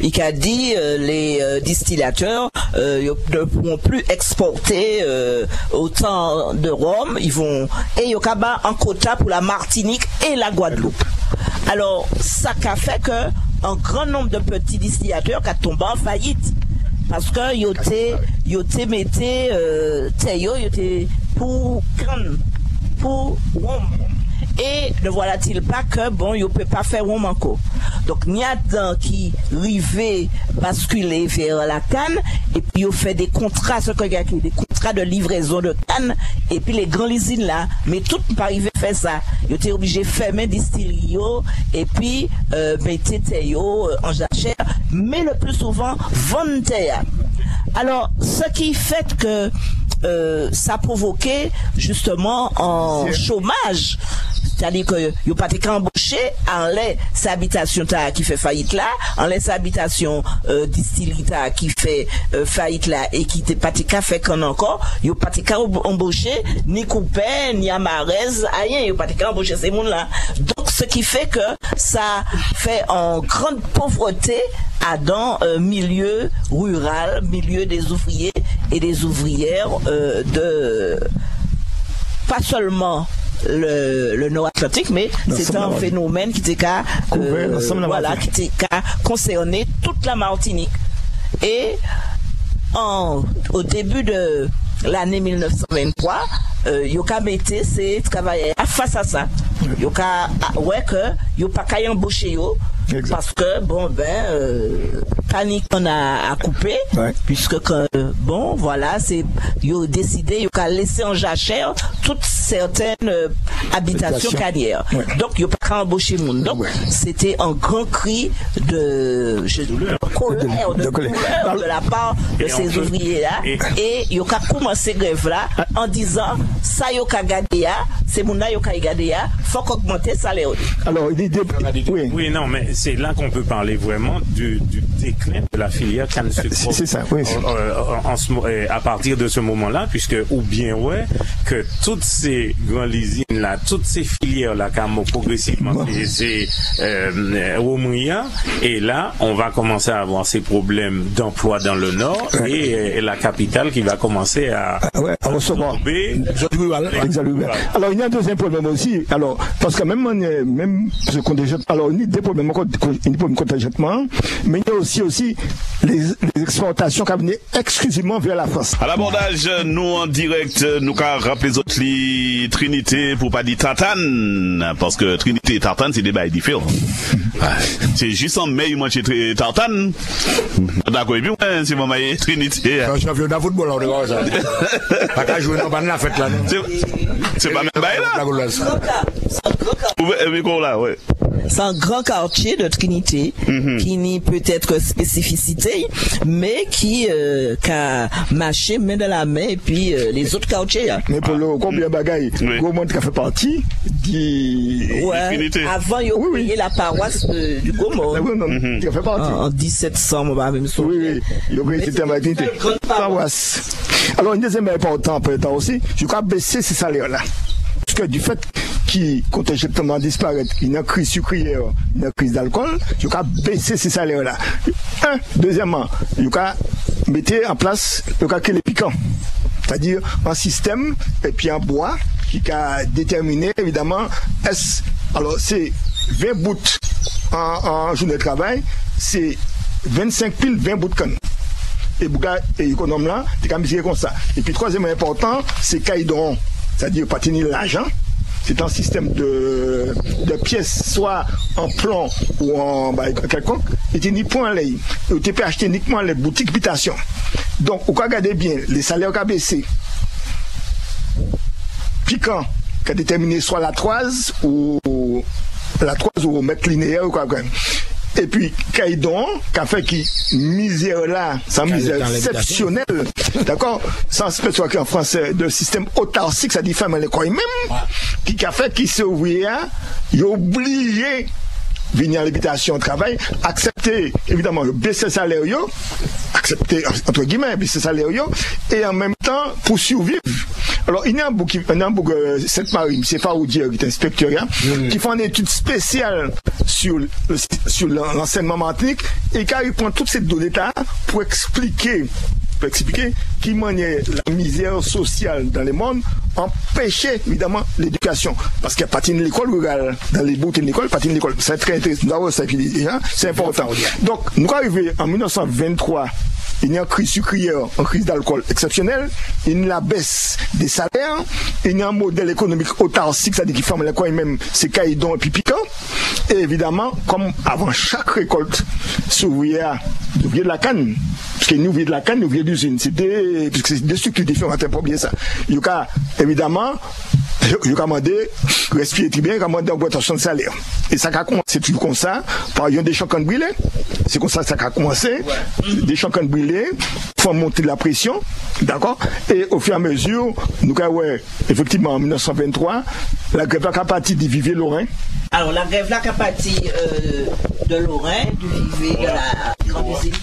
il a dit les distillateurs ne pourront plus exporter autant de rhum, et il y a un quota pour la Martinique et la Guadeloupe. Alors, ça a fait que un grand nombre de petits distillateurs qui ont tombé en faillite. Parce que ils mettaient pour rhum. Et ne voilà-t-il pas que ils peut pas faire rhum encore. Donc il y a des qui rivaient basculer vers la canne et puis ils fait des contrats, des contrats de livraison de canne et puis les grandes usines là, mais tout pas arrivé faire ça. Ils étaient obligés de fermer distilleries et puis mettre en jachère, mais le plus souvent vendre terre. Alors ce qui fait que ça provoquait justement un chômage. C'est-à-dire que yo pas été embauché en les habitation qui fait faillite là, en les habitation distillerie qui fait faillite là et qui t'est pas fait qu'on encore, yo pas été embauché ni Coupé ni Amarez, rien, yo pas été embauché ces monde là. Donc ce qui fait que ça fait en grande pauvreté dans milieu rural, milieu des ouvriers et des ouvrières de pas seulement le Nord-Atlantique, mais c'est un phénomène qui était concerné toute la Martinique. Et au début de l'année 1923, yoka mettait ces travailleurs face à ça. Yoka pas qu'à embaucher yo. Parce que panique on a coupé, puisque c'est ils décidé ils ont laissé en jachère toutes certaines habitations carrières. Donc ils n'ont pas embauché monde. Donc c'était un grand cri de colère de la part de ces ouvriers là et ils ont commencé grève là en disant ça ils ont gardé c'est mon là ils ont gardé faut augmenter salaire. Alors oui non mais c'est là qu'on peut parler vraiment du déclin de la filière canne sucre. C'est ça, oui. À partir de ce moment-là, puisque que toutes ces grandes usines là, toutes ces filières là, progressivement, c'est Romria, et là, on va commencer à avoir ces problèmes d'emploi dans le Nord et la capitale qui va commencer à recevoir. Alors il y a un deuxième problème aussi. Alors parce que même ce contingent, alors il y a des problèmes contingentement, mais il y a aussi les exportations qui venaient exclusivement vers la France. À l'abordage, nous en direct, nous avons rappelé les autres Trinité pour pas dire Tartane, parce que Trinité et Tartane, c'est des bails différents. C'est juste en mai, ils mangent Tartane. D'accord, et puis, c'est mon maïs Trinité. Champion de football, on regarde ça. Pas qu'à jouer dans la fête là, non? C'est pas même bail là? C'est un grand quartier de Trinité qui n'y peut-être spécificité, mais qui a marché main dans la main et puis les autres quartiers. Mais pour le combien bagaille, Gaumont qui a fait partie Trinité. Avant il y a payé la paroisse du Gaumont. Qui a fait partie. En 1700, on va même sauver. Oui, il y a été ma Trinité. Paroisse. Alors une deuxième important aussi, je crois baisser ces salaires là. Parce que du fait qui contingentement disparaît, il y a une crise sucrière, il y a une crise d'alcool, il y a baisser ces salaires-là. Deuxièmement, il y a mettre en place le cas les piquants, c'est-à-dire un système et puis un bois qui a déterminé évidemment alors c'est 20 bouts en journée de travail, c'est 25 piles, 20 bouts de canne. et bouga et économe là, t'es comme ça. Et puis troisième important, c'est caïdon, c'est-à-dire pas tenir l'argent. C'est un système de pièces, soit en plan ou en quelconque, et tu n'y point les. Et tu peux acheter uniquement les boutiques d'habitation. Donc, vous regardez bien, les salaires qui ont baissé. Piquant, qui a déterminé soit la toise ou au mètre linéaire ou quoi même. Et puis, Caïdon, qui a fait qui misère là, sa misère exceptionnelle, d'accord, sans se en français, de système autarcique, ça dit femme, elle est quoi même, qui a fait qui s'est ouvrier, il a obligé venir à l'habitation, travail, accepter, évidemment, baisser salaire, accepter, entre guillemets, baisser salaire, et en même temps, pour survivre. Alors, il y a un bout, Sainte-Marie, M. Faroudier, qui est inspecteur, qui fait une étude spéciale sur l'enseignement martinique, et qui prend toutes ces données-là pour expliquer qui maniait la misère sociale dans le monde, empêcher évidemment l'éducation. Parce qu'il n'y a pas de l'école rurale, dans les bouts de l'école, pas de l'école. C'est très intéressant, c'est important. Donc, nous arrivons en 1923, il y a une crise sucrière, une crise d'alcool exceptionnelle, il y a la baisse des salaires, il y a un modèle économique autarcique, c'est-à-dire qui forme quoi même, c'est caïdon et puis piquant. Et évidemment, comme avant chaque récolte, s'ouvrier de la canne, parce que nous ouvriers de la canne, nous ouvriers d'usine, c'est des structures différentes, il ne faut pas oublier ça. Il y a évidemment, je commandé, respirer très bien, commandé augmentation de salaire. Et ça a commencé toujours comme ça, par exemple des champs de brûlés. C'est comme ça que ça a commencé. Des champs de brûlés, font monter la pression, d'accord? Et au fur et à mesure, nous avons, effectivement, en 1923, la grève a parti du Vivier Lorrain. Alors, la grève là a parti de Lorrain, du Vivier, de la grande usine.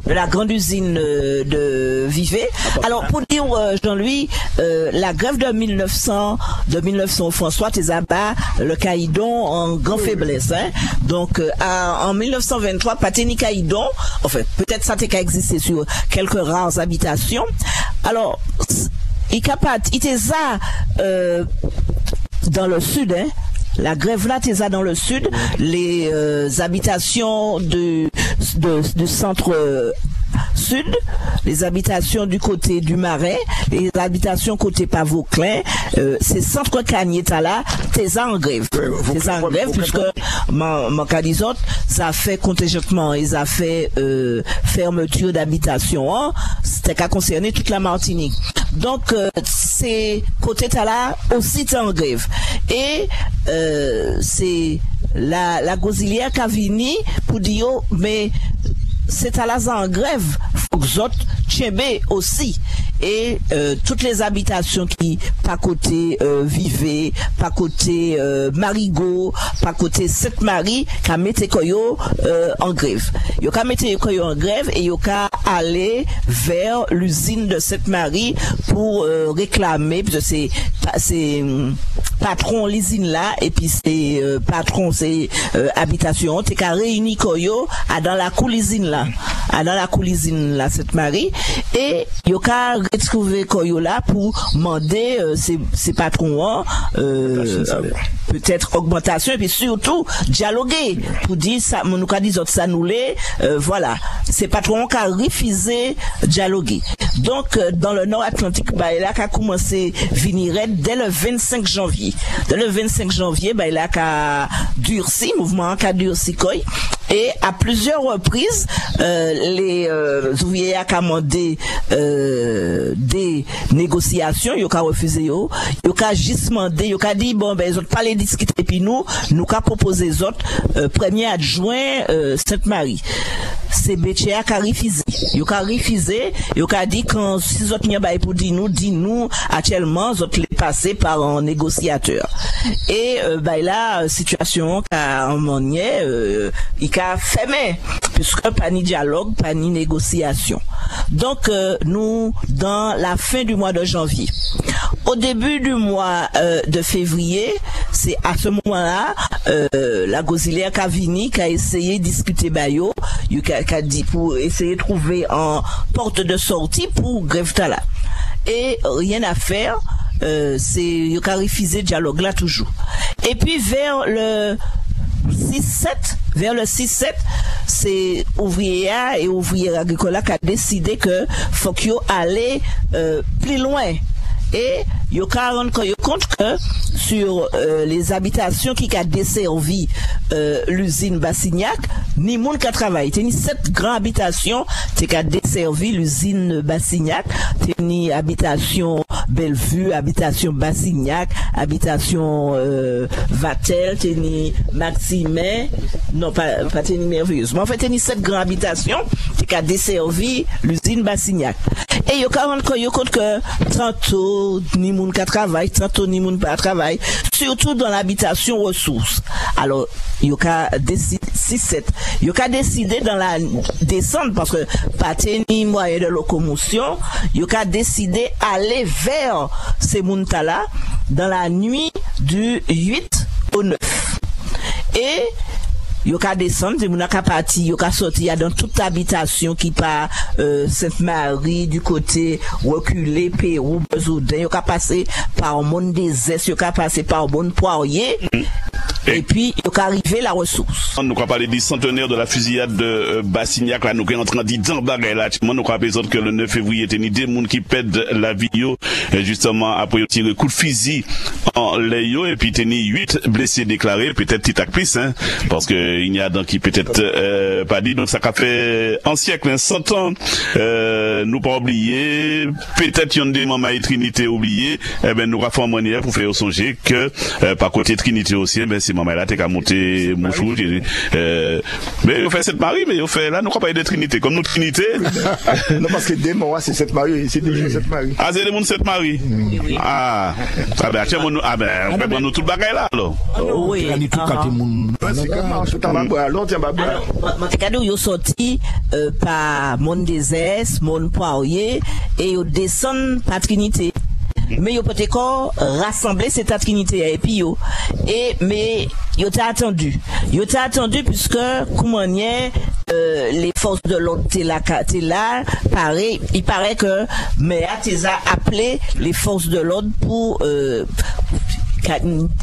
De la grande usine de Vivet. Alors, pour dire, Jean-Louis, la grève de 1900 François Tézaba, le caïdon en grande faiblesse, hein. Donc, en 1923, Pateni caïdon, enfin, peut-être ça n'a existé sur quelques rares habitations. Alors, il était dans le sud, hein. La grève là, t'es dans le sud, les habitations du centre sud, les habitations du côté du Marais, les habitations côté Pavauclin, ces centres Cagnetta là, t'es en grève. T'es en grève puisque mon cas des autres, ça fait contingentement, ils a fait fermeture d'habitation, hein, c'était qu'à concerner toute la Martinique. Donc ces côtés là aussi t'es en grève. Et c'est la Gosilière qui a venu pour dire mais c'est à la en grève, faut que les autres tchèbé aussi. Et toutes les habitations qui, pas côté Vivet, pas côté Marigot, pas côté Sainte-Marie, qui a mis koyo en grève. Yo ka mis koyo en grève et yo ka aller vers l'usine de Sainte-Marie pour réclamer, parce que c'est patron l'usine là, et puis c'est patron c'est habitation, t'es ka réuni koyo dans la cousine là, dans la cousine là Sainte-Marie, et yo ka retrouver koyo là pour demander ces patrons peut-être augmentation, et puis surtout dialoguer pour dire ça nous ka dit ça nous les voilà, ces patrons qui a refusé dialoguer. Donc dans le nord Atlantique, bah il a commencé venir dès le 25 janvier. Dès le 25 janvier, bah il a durci, mouvement qui a durci quoi. Et à plusieurs reprises, les ouvriers ont commandé des négociations, ils ont refusé, ils ont juste demandé, ils ont dit, bon, ben, ils ont pas les discuter, et puis nous avons proposé les autres, premier adjoint, Sainte-Marie. C'est Béchéa qui a refusé. Ils ont refusé, ils ont dit, quand si les autres n'y a pas pour dire nous, actuellement, les autres les passé par un négociateur. Et, ben, là, situation, qu'a emmené, il a fermé, puisque pas ni dialogue, pas ni négociation. Donc, nous, dans la fin du mois de janvier, au début du mois de février, c'est à ce moment-là, la Gosilière Cavini qui a essayé de discuter Bayo, qui a dit pour essayer de trouver un porte de sortie pour grève là. Et rien à faire, c'est il a refusé le dialogue là toujours. Et puis vers le vers le 6-7, c'est ouvrière et ouvrière agricole qui a décidé que faut qu'il aller plus loin. Et yo ka rendre compte que sur les habitations qui a desservi l'usine Bassignac, ni moun ka travaille. Teni 7 grandes habitations qui a desservi l'usine Bassignac, teni habitation Bellevue, habitation Bassignac, habitation Vatel, teni Maximin, non pas teni Merveilleuse. Mais en fait teni 7 grandes habitations qui a desservi l'usine Bassignac. Et yo ka rendre compte que tantôt ni moun ka travail, tantôt ni moun pas travail, surtout dans l'habitation ressources. Alors, yo ka décidé 6-7. Yo ka décidé dans la descente parce que pas ni moyen de locomotion, yo ka décidé aller vers ces moun là dans la nuit du 8 au 9. Et yo ka descendre, moun ka parti, yo ka sorti dans toute habitation qui par Sainte-Marie du côté reculé Pérou Bezoudin, yo ka passer par Monde des Est, yo ka passer par Monde Poirier. Et puis, il est arrivé la ressource. Nous avons parlé du centenaire de la fusillade de Bassignac. Là, nous sommes en train de dire dans bagay là. Nous avons rappelé que le 9 février, il y a des gens qui perdent la vie, justement, après tirer coup de fusil en l'ayo. Et puis, il y a 8 blessés déclarés, peut-être petit à plus, hein, parce que il y a dans qui peut-être pas dit. Donc, ça a fait un siècle, 100 ans. Nous pas oublier. Peut-être il y a des mamans et Trinité oubliés. Eh ben, nous avons fait une manière pour faire songer que, par côté Trinité aussi, ben, c'est maman là, t'es qu'à monter mouchou, mais on fait cette Marie, mais on fait là, nous croyons pas de Trinité, comme nous Trinité. Non, parce que des mots, c'est cette Marie, c'est déjà cette Marie. Ah, c'est des mondes cette Marie. Oui. Ah, ben, tiens, on peut prendre tout le bagage là, alors. Oui. C'est comment, je t'en vais alors, tiens, bah, mon cadeau, ils sorti par Monde des Est, Monde Poirier, et ils descendent par Trinité. Mais yo peut encore rassembler cette trinité et puis mais yo t'a attendu puisque comment les forces de l'ordre t'es là pareil, il paraît que mais t'es appelé les forces de l'ordre pour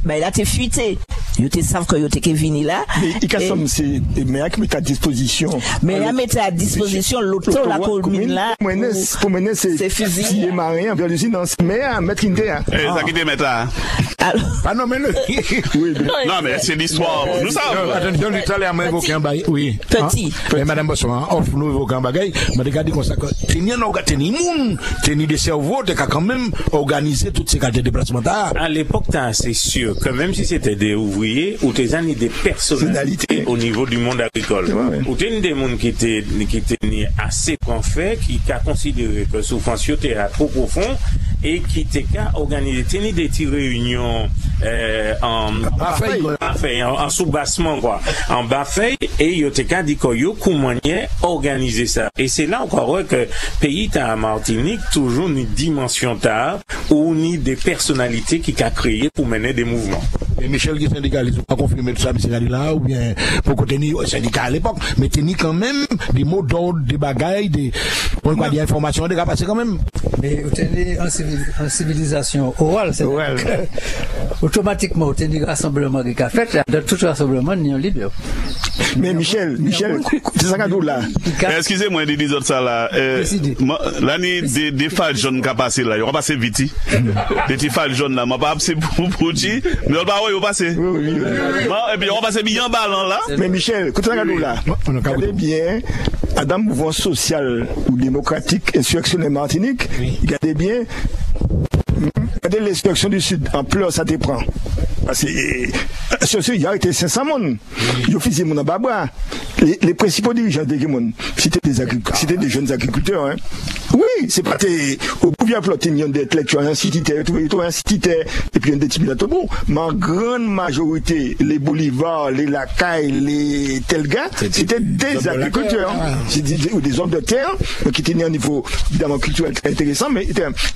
mais là t'es fuité. Yo te savent que yo te vini là. Mais il c'est mais qui met à disposition. Mais là mettre à disposition l'auto la commune là. Pour mener c'est fusillé marin vers l'usine dans mais mettre une terre. Ça qui te met là. Ah non mais oui. Non mais c'est l'histoire. Nous savons. Attention, l'Italien m'a évoqué un bail. Oui. Petit. Madame Bossoin, offre nous évoquer un bagay, m'a regardé comme ça que tenir moun, tenir des cerveaux, t'es quand même organiser toutes ces qualités de déplacement. À l'époque, c'est sûr que même si c'était des ouvriers ou des années des personnalités au niveau du monde agricole, ou des gens qui étaient assez confrères, qui a considéré que souffrance était trop profond et qui étaient qu'à organiser des petites réunions en sous-bassement quoi, en bas-feuille, et ils étaient qu'à dire qu'ils pouvaient organiser ça. Et c'est là encore que pays à Martinique toujours une dimension tard ou ni des personnalités qui a créé pour mener des mouvements. Et Michel qui est syndicaliste, pas confirmer tout ça, mais là, ou bien, pour tenir syndicat à l'époque, mais tenir quand même des mots d'ordre, des bagailles, des informations, des cas passés quand même. Mais vous tenez en civilisation orale, c'est automatiquement, vous tenez rassemblement qui a fait, dans tout rassemblement, il y a un leader. Mais Michel, c'est ça qu'on là. Excusez-moi de dire ça là. L'année des phases jaunes qui a passé là, il va passer vite. Des petits phases jaunes là, m'a pas passé pour dire, mais on va passer. Oui. Et puis on va passer bien ballon là. Mais Michel, écoutez ça là. Regardez bien, Adam mouvement social ou démocratique, insurrection Martinique, regardez bien. Regardez l'insurrection du Sud, en pleurs, ça te prend. Parce que, il y a été 500 personnes. Ils ont fait mon ababra. Les principaux dirigeants de Guémon, c'était des jeunes agriculteurs, hein. Oui, c'est pas au pouvoir plotter, il y a des intellectuels, un cititaire, et puis un des types bon. Mais en grande majorité, les Bolivars, les Lacailles, les Telga, c'était des agriculteurs, ou des hommes de terre, qui tenaient un niveau, évidemment, culturel très intéressant, mais,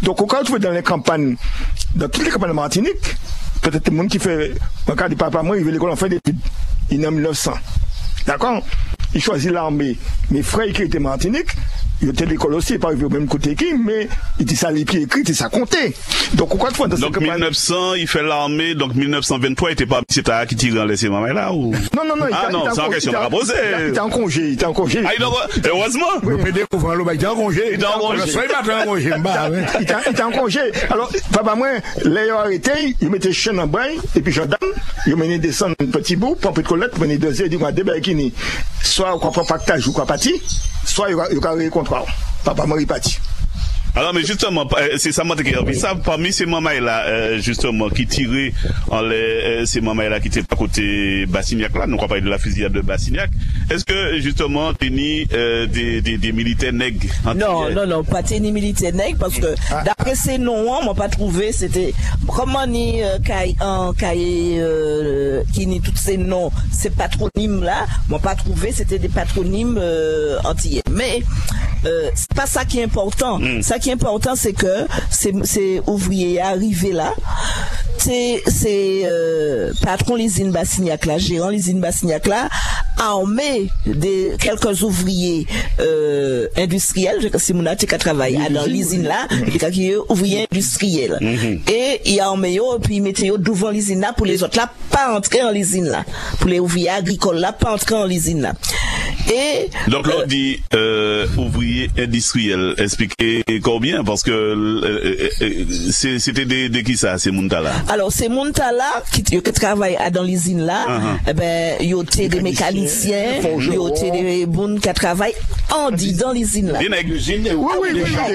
donc, quand tu vas dans les campagnes, dans toutes les campagnes de Martinique, peut-être le monde qui fait, en cas de papa, moi, il veut l'école en fait des études. Il est en 1900. D'accord? Il choisit l'armée. Mes frères qui étaient Martinique, il était l'école aussi, pas arrivé au même côté qui, mais il dit ça les pieds écrits, il ça compté. Donc, pourquoi fois, donc 1900, il fait l'armée, donc 1923, il était pas M. Taha qui tire les mamans là, ou? Non, c'est en question de poser. Il était en congé, Ah, heureusement. Le PD couvre il était en congé. Il était en congé. Il était en congé. Alors, papa, moi, là, il a arrêté, il mettait chaîne en bain, et puis gendarme, il mené descendre un petit bout, pompe de colette, mené deux heures, il dit, moi, débarquer, soit, on comprend pactage ou quoi parti, soit, il y a un contrat. Papa, moi, il parti. Alors, mais justement, c'est ça, moi, ça, parmi ces mamans-là, justement, qui tiraient ces mamans-là qui étaient à côté Bassignac, là, nous, on parle de la fusillade de Bassignac. Est-ce que, justement, t'es ni, des militaires nègres? Non, pas t'es ni militaires nègres, parce que, d'après ces noms, on m'a pas trouvé, c'était, comment ni, qui ni tous ces noms, ces patronymes-là, m'ont pas trouvé, c'était des patronymes, antillais. Mais, c'est pas ça qui est important. Ça qui est important, c'est que ces ouvriers arrivés là, c'est patron l'usine Bassignac là, gérant l'usine Bassignac là, armé des quelques ouvriers industriels, si mon qui travaille dans l'usine là, qui est ouvrier industriel. Et il a armé et puis il mettait devant l'usine là pour les autres là pas entrer dans l'usine là, pour les ouvriers agricoles là pas entrer dans l'usine là. Et donc l'on dit ouvrier industriel, expliquez combien, parce que c'était des qui ça, ces Muntala? Alors ces Muntala qui travaillent dans l'usine là, eh ben il y a des mécaniciens, il y a des bons qui travaillent en dit dans l'usine là. Oui.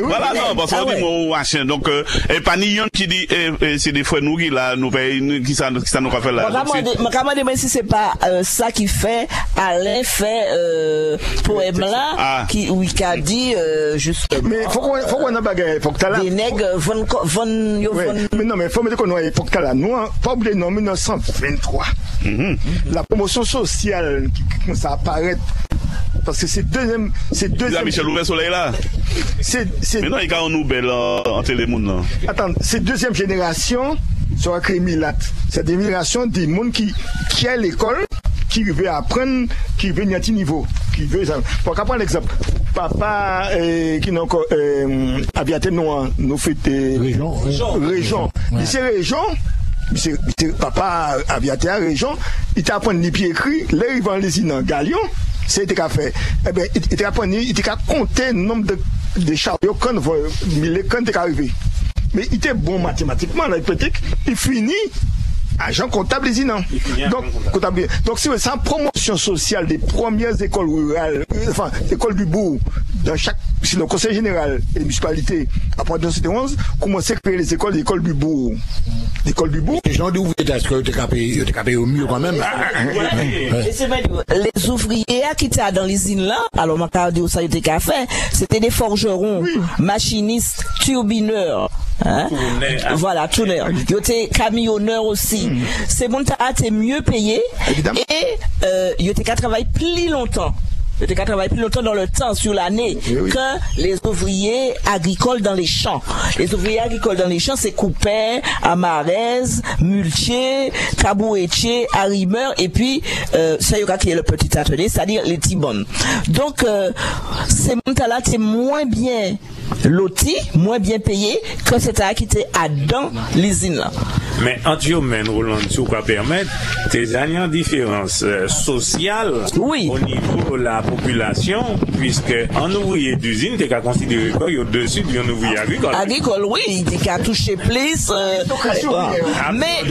Voilà, non, parce qu'on dit moi machin, donc et pas ni un qui dit c'est des frères nous qui là nous paye qui ça nous fait là. Mais si c'est pas ça qui fait Alain fait poème là qui a dit justement. Mais faut qu'on a bagarre, faut que t'as là. Les nègres mais non, mais faut mettre qu'on a faut que t'as là. Nous pas oublier non 1923. La promotion sociale qui commence à apparaître. Parce que c'est deuxième. Michel Louvet Soleil là. Maintenant, il y a un nouvel en télémonde là. Attends, c'est deuxième génération sur la Crémilat. C'est des générations des monde qui a l'école, qui veut apprendre, qui veut à un niveau, qui veut ça. Pour prendre l'exemple, papa qui n'a encore aviaté nous fait région. C'est région. Papa aviaté à région, il t'a appris les pieds écrits, là il va en les dans Galion. C'est ce fait. Eh ben, il t'a appris, il t'a compté le nombre de chariots quand t'es arrivé. Mais il était bon mathématiquement, là, peut-être, il finit agent comptable donc c'est ça promotion sociale des premières écoles rurales, enfin écoles du bourg dans chaque si le conseil général et les municipalités après 1911 commençaient à créer les écoles du bourg. Les gens d'ouvriers est-ce que tu capé au mieux quand même. Les ouvriers qui étaient dans l'usine là, alors ma carte ça était café, c'était des forgerons, machinistes, turbineurs. Voilà, tourneur. Il était camionneur aussi. Ces gens étaient mieux payés et il était qu'à travailler plus longtemps. Il était qu'à travailler plus longtemps dans le temps, sur l'année, que les ouvriers agricoles dans les champs. Les ouvriers agricoles dans les champs, c'est coupeurs, amaraises, muletiers, cabouetiers, arrimeurs, et puis, ça y aura qui est le petit atelier, c'est-à-dire les tibones. Donc, ces gens-là, c'est moins bien loti, moins bien payé que c'était qui était à dans l'usine là. Mais Antiomen, Roland, si vous pouvez permettre, des dernières différences sociales au niveau de la population, puisque un ouvrier d'usine, t'es qu'à considérer quoi, il y a au-dessus d'un ouvrier agricole. Agricole, oui, il t'es qu'à toucher plus. Mais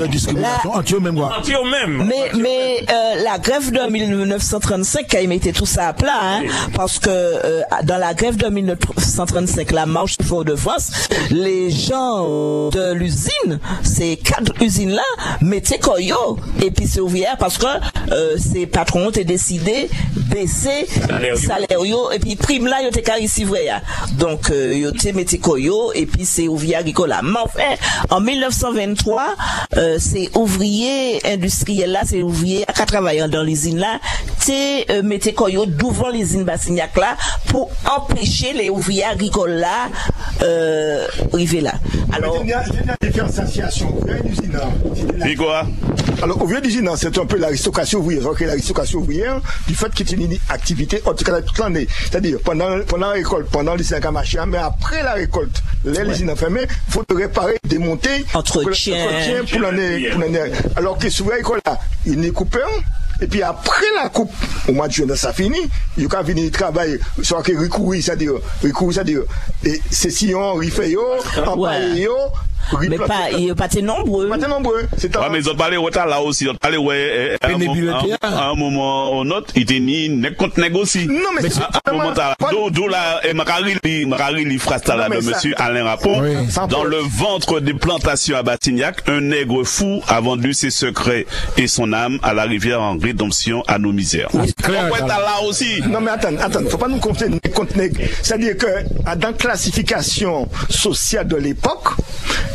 la grève de 1935 qui a mis tout ça à plat, parce que dans la grève de 1935, la marche du Fort-de-France, les gens de l'usine, ces quatre usines-là, mettaient koyo, et puis c'est ouvrière parce que ces patrons ont décidé baisser salaire et puis prime là, ils étaient carré ici vrai. Donc, ils ont mettaient koyo, et puis c'est ouvrier agricole là. Mais enfin, en 1923, ces ouvriers industriels là, ces ouvriers qui travaillent dans l'usine là, mettez koyo devant l'usine Bassignac là pour empêcher les ouvriers agricoles là arriver là. Alors il y a une différenciation ouvrière d'usine. Et quoi? Alors ouvrier d'usine, c'est un peu l'aristocratie ouvrière. Donc l'aristocratie ouvrière du fait qu'il y ait une activité en tout cas toute l'année. C'est-à-dire pendant la récolte, pendant l'usine Kamachia, mais après la récolte, les usines fermées, il faut réparer, démonter, entretien pour l'année. Alors que souvent l'école là, il est coupé. Et puis après la coupe, au mois de juin, ça finit, il y a venir travailler, soit que recourir, c'est-à-dire, et c'est si on refait, empailler, mais pas, il n'y a pas de nombreux. Pas de nombreux. Ouais, mais ils ont parlé là aussi, ils ont parlé, à un moment, on note, il était ni contre négocie. Non, mais c'est un moment, d'où la, Macari, li phrase là de monsieur Alain Rapon, dans le ventre des plantations à Bassignac, un nègre fou a vendu ses secrets et son âme à la rivière en rédemption à nos misères. On peut être là aussi. Non, mais attends, faut pas nous compter contre nègre. C'est-à-dire que, dans la classification sociale de l'époque,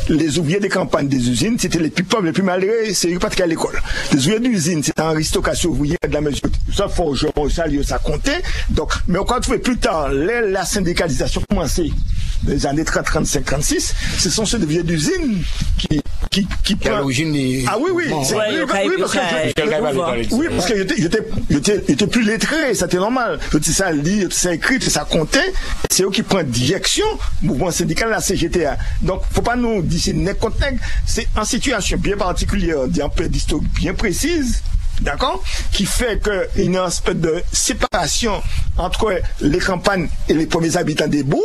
les ouvriers des campagnes des usines, c'était les plus pauvres, les plus malheureux, c'est pas qu'à l'école. Les ouvriers d'usine, c'était un aristocratie ouvrière de la mesure. Ça, forgeron, ça comptait. Donc, mais on va trouver plus tard, la syndicalisation commençait dans les années 30, 35, 36. Ce sont ceux des ouvriers d'usine qui à l'origine des... Ah oui, parce que j'étais plus lettré, c'était normal. J'étais ça lire, ça écrit, ça comptait. C'est eux qui prennent direction, mouvement syndical, la CGTA. Donc, faut pas nous dire c'est nègre contre nègre. C'est en situation bien particulière, d'histoire bien précise, d'accord, qui fait qu'il y a une espèce de séparation entre les campagnes et les premiers habitants des bourgs,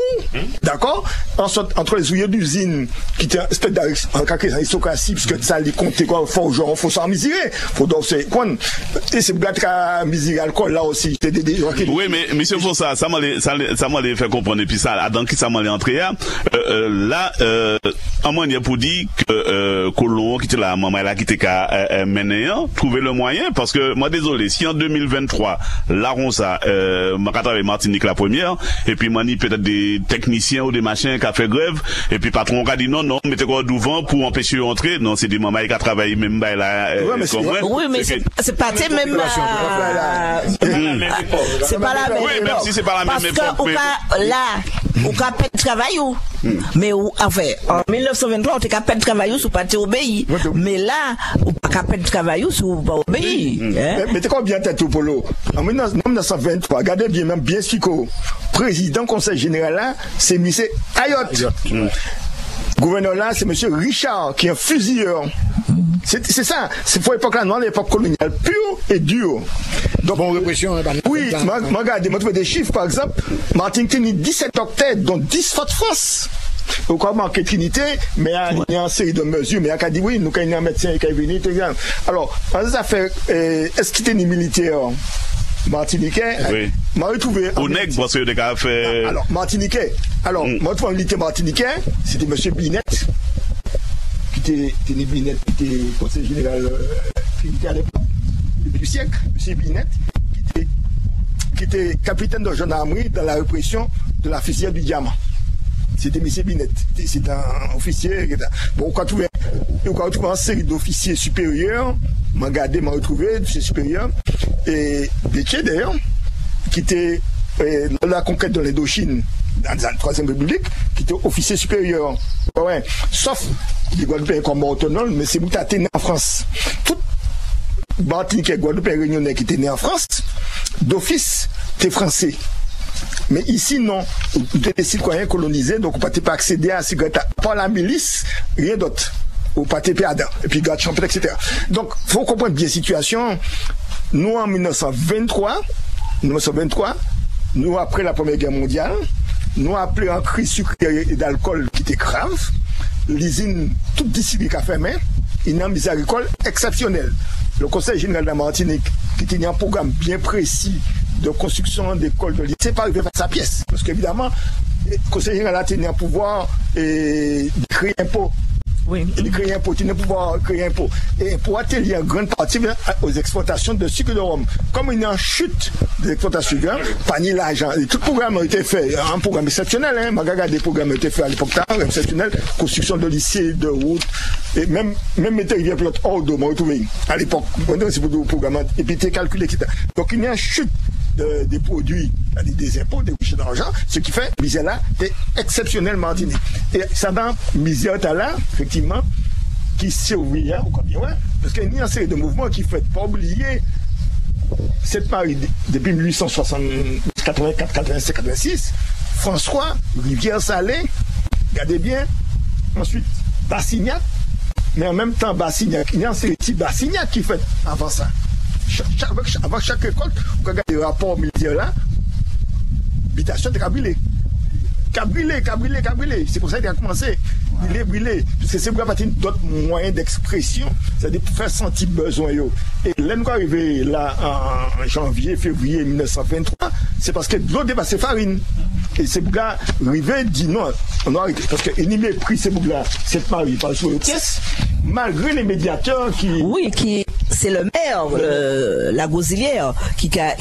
d'accord, entre les ouvriers d'usine, qui étaient une espèce d'aristocratie, parce que ça les comptait quoi, faut s'en misérer, faut donc c'est quoi, et c'est blague miséré alcool là aussi. Oui, mais monsieur Fossa, ça m'a fait comprendre, et puis ça, dans qui ça m'a entré là, en moins, il y a pour dire que Colomb, qui était là, maman là, qui était qu'à mener, trouver le moyen. Parce que, moi, désolé, si en 2023, la Ronsa, Makata et Martinique la première, et puis mani peut-être des techniciens ou des machins qui a fait grève, et puis patron a dit non, mettez quoi devant pour empêcher d'entrer. Non, c'est des mamans qui a travaillé même là. Oui, mais c'est pas même, c'est pas la même. Oui, même si c'est pas la même époque. Parce que, là, on a pas de travail ou, mais enfin, en 1923, on a pas de travail ou, sous pas obéi. Mais là, on a pas de travail ou, sous pas obéi. Mais t'es combien tête au polo? En 1923, regardez bien Chico, président conseil général là, c'est M. Ayotte. Gouverneur là, c'est M. Richard, qui est un fusilleur. C'est ça, c'est pour l'époque là, non, l'époque coloniale, pure et dure. Donc, bon, répression, oui, regardez, moi, des chiffres, par exemple, Martin Tini, 17 octets, dont 10 fois de France. Au cas manquer Trinité, mais il y a une série de mesures, mais il y a dit oui, nous, quand il y a un médecin qui est venu, alors, ça fait, est-ce qu'il était militaire? Martiniquais, oui. M'a retrouvé. Au nègre, parce que le gars fait. Alors, Martiniquais. Alors, moi, retrouvé un militaire martiniquais, c'était M. Binet, qui était Binet, qui était conseiller général militaire à l'époque, début du siècle, M. Binet, qui était capitaine de gendarmerie dans la répression de la fusillade du Diamant. C'était M. Binet, c'est un officier. Bon, on a trouvé une série d'officiers supérieurs, m'a retrouvé, d'officiers supérieurs, et Bétier d'ailleurs, qui était dans la conquête de l'Indochine, dans la Troisième République, qui était officier supérieur. Ouais. Sauf les Guadeloupéens comme autonomes, mais c'est vous qui êtes né en France. Tout Martinique et Guadeloupe et Réunionnais qui étaient nés en France, d'office, t'es français. Mais ici, non. Vous êtes des citoyens colonisés, donc vous ne pouvez pas accéder à la cigarette. Pas la milice, rien d'autre. Vous ne pouvez pas perdre. Et puis, garde champêtre, etc. Donc, il faut comprendre bien la situation. Nous, en 1923, nous, après la Première Guerre mondiale, nous, après un crise sucrée et d'alcool qui était grave, l'usine, toute discipline qui a fermé, il y a une mise agricole exceptionnelle. Le Conseil général de la Martinique, qui tenait un programme bien précis de construction d'écoles de lycée, pas arrivé à sa pièce. Parce qu'évidemment, le Conseil général a tenu un pouvoir et de créer un impôt Oui. Il crée un pot, il ne peut pas créer un pot. Et pour atelier, en grande partie, vient aux exportations de sucre de rhum. Comme il y a une chute de l'exportation de sucre, pas ni l'argent. Tout le programme a été fait, un programme exceptionnel, hein. Magaga, des programmes ont été faits à l'époque, exceptionnel, construction de lycées, de routes, et même mettez rivière pilote hors d'eau, moi, retrouvé à l'époque. C'est pour le programme, et puis t'es calculé, etc. Donc il y a une chute des produits, des impôts, des bouchées d'argent, ce qui fait misère là est exceptionnel Martinique. Et ça dans misère là, effectivement, qui survit, hein, parce qu'il y a une série de mouvements qui ne fait pas oublier cette Paris depuis 1884, 87, 86, François, Rivière-Salée, regardez bien, ensuite Bassignac, mais en même temps Bassignac, il y a une série de Bassignac qui fait avant ça. Avant chaque école, vous regardez les rapports militaires là, l'habitation est brûlée. C'est pour ça qu'il a commencé. Il est brûlé. Parce que c'est pour avoir d'autres moyens d'expression. C'est-à-dire pour faire sentir besoin. Et là, nous arrivons là en janvier, février 1923, c'est parce que l'eau dépassait farine. Et c'est pour ça arrivé dit non, on a arrêté. Parce qu'il n'y a pris ces boucles-là, cette Paris par sur le caisse, malgré les médiateurs qui. Oui, c'est le maire, la Gosilière, qui a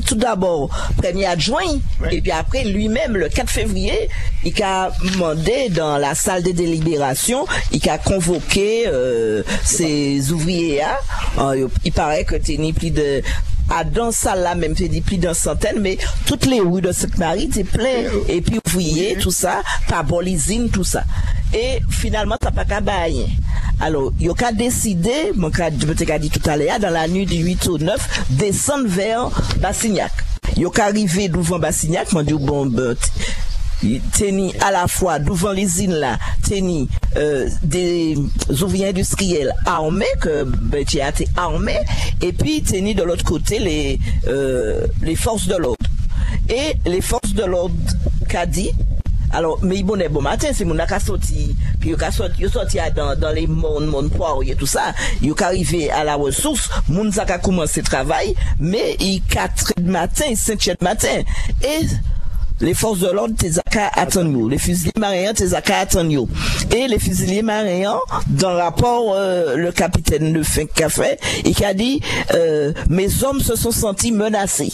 tout d'abord premier adjoint, et puis après lui-même, le 4 février, il a demandé dans la salle de délibération, il a convoqué ses ouvriers. Il paraît que tu n'es plus de. Dans ça là même fait plus d'une centaine, mais toutes les rues de Sainte-Marie étaient pleines, et puis ouvriers, tout ça, par bolisine, tout ça. Et finalement, t'as pas qu'à bailler. Alors, il a décidé, je t'ai dit tout à l'heure, dans la nuit du 8 au 9, descendre vers Bassignac. Il a arrivé devant Bassignac, m'a dit, bon, teni à la fois devant l'usine là, teni des ouvriers industriels armés que tu as été armé, et puis teni de l'autre côté les forces de l'ordre. Et les forces de l'ordre qu'a dit, alors mais bon matin, c'est mon a sorti, puis il sorti dans les mondes poiriers tout ça, il est arrivé à la ressource, moun a commencé le travail, mais il 4 du matin, 5 du matin, et les forces de l'ordre Tezaka attendent, les fusiliers marins Tezaka attendent. Et les fusiliers marins, dans le rapport, le capitaine de Fin Café, il a dit, mes hommes se sont sentis menacés.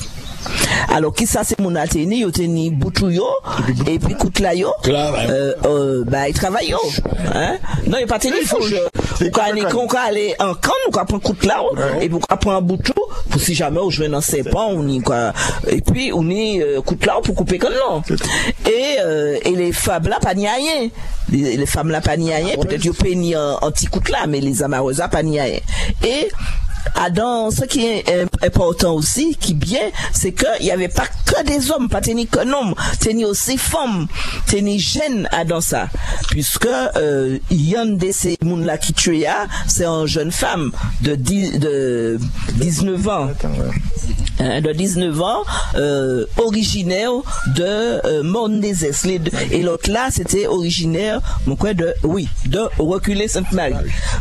Alors, qui ça, c'est mon athénie, il tenu Boutouyo, et puis Koutlayo, il travaille, hein. Non, il pas tenu, il faut qu'on aller en camp, on va prendre Koutlayo, et puis on prend un Boutou, pour si jamais on joue dans ses pans, on y, quoi. Et puis, on y, Koutlayo pour couper comme non. Et les femmes là, pas ni rien. Les femmes là, pas ni rien. Peut-être qu'ils peuvent ni anti-Koutla, mais les amoureuses là, pas ni rien. Et, dans ce qui est important aussi, qui bien, c'est qu'il n'y avait pas que des hommes, pas tenir que hommes, tenir aussi femmes, tenir jeunes dans ça. Puisque, il y a un de ces gens-là qui tuait, c'est une jeune femme de 19 ans. De 19 ans, originaire de Mondezès. Et l'autre là, c'était originaire, de Reculé Sainte-Marie.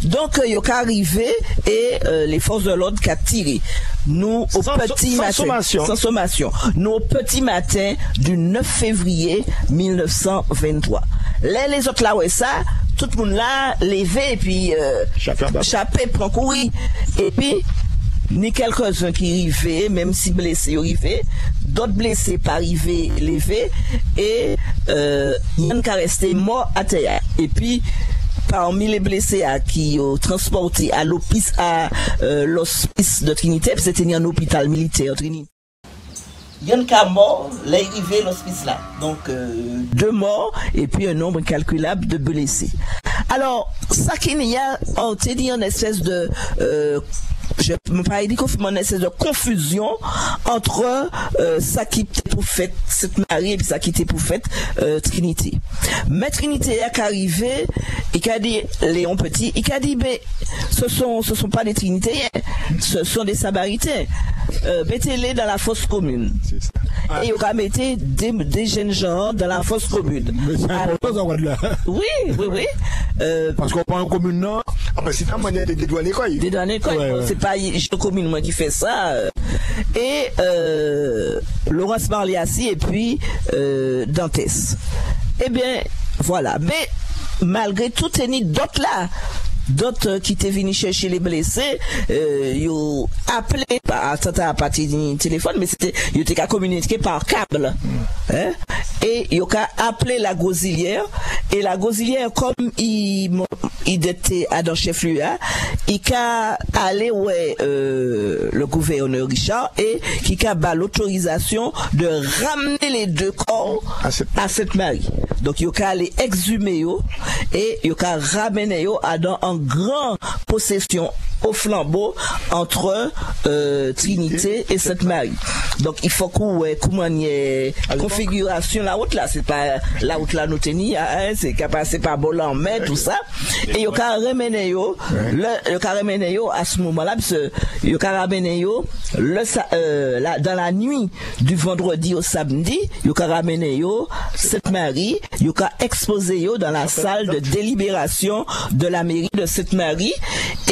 Donc, il est arrivé et les forces de l'ordre qui a tiré. Nous, au petit matin, sans sommation, nous, au petit matin du 9 février 1923. Là, les autres là, ouais, ça, tout le monde là, levé, et puis, chapé, prend courir. Et puis, ni quelques-uns qui arrivaient, même si blessés arrivaient, d'autres blessés pas arrivés, levés, et il y en a qui resté mort à terre. Et puis, parmi les blessés qui ont transporté à l'hospice de Trinité, c'était un hôpital militaire Trinité. Il y en a qui sont morts, l'arrivée à l'hospice là. Donc, 2 morts et puis un nombre incalculable de blessés. Alors, ça qu'il y a, on t'a dit une espèce de, je me parle dit une espèce de confusion entre ça qui était pour fait Sainte-Marie et puis ça qui était pour fait Trinité. Mais Trinité est arrivé, il a dit Léon Petit, il a dit ben ce sont pas des Trinitéens, ce sont des Samaritains. Mettez-les dans la fosse commune. Et il a mis des jeunes gens dans la fosse commune. Oui. Parce qu'on prend une commune non. C'est un moyen de dédouaner quoi. Dédouaner quoi. C'est pas une commune moi qui fait ça. Et Laurence Marliassi et puis Dantès. Eh bien, voilà. Mais malgré tout, il y a d'autres là. D'autres qui étaient venus chercher les blessés, ils ont appelé par partir du téléphone, mais ils étaient qu'à communiquer par câble. Hein? Et ils ont appelé la Gosilière, et la Gosilière, comme il était à dans chef-lieu, il a allé le gouverneur Richard, et qui a bas l'autorisation de ramener les deux corps à Sainte-Marie. Donc ils ont allé exhumer eux, et ils ont ramené eux à dans en grande possession au flambeau entre Trinité et Sainte-Marie. Donc il faut qu'on comment y ait configuration la route là, c'est pas la route là nous tenir, hein, c'est qu'à passer par Bolan-Mer, tout ça. Et yo ka remené yo, à ce moment-là, parce que yo ka ramené yo dans la nuit du vendredi au samedi, yo ka ramené yo Sainte-Marie, yo ka exposé yo dans la salle de délibération de la mairie de Sainte-Marie,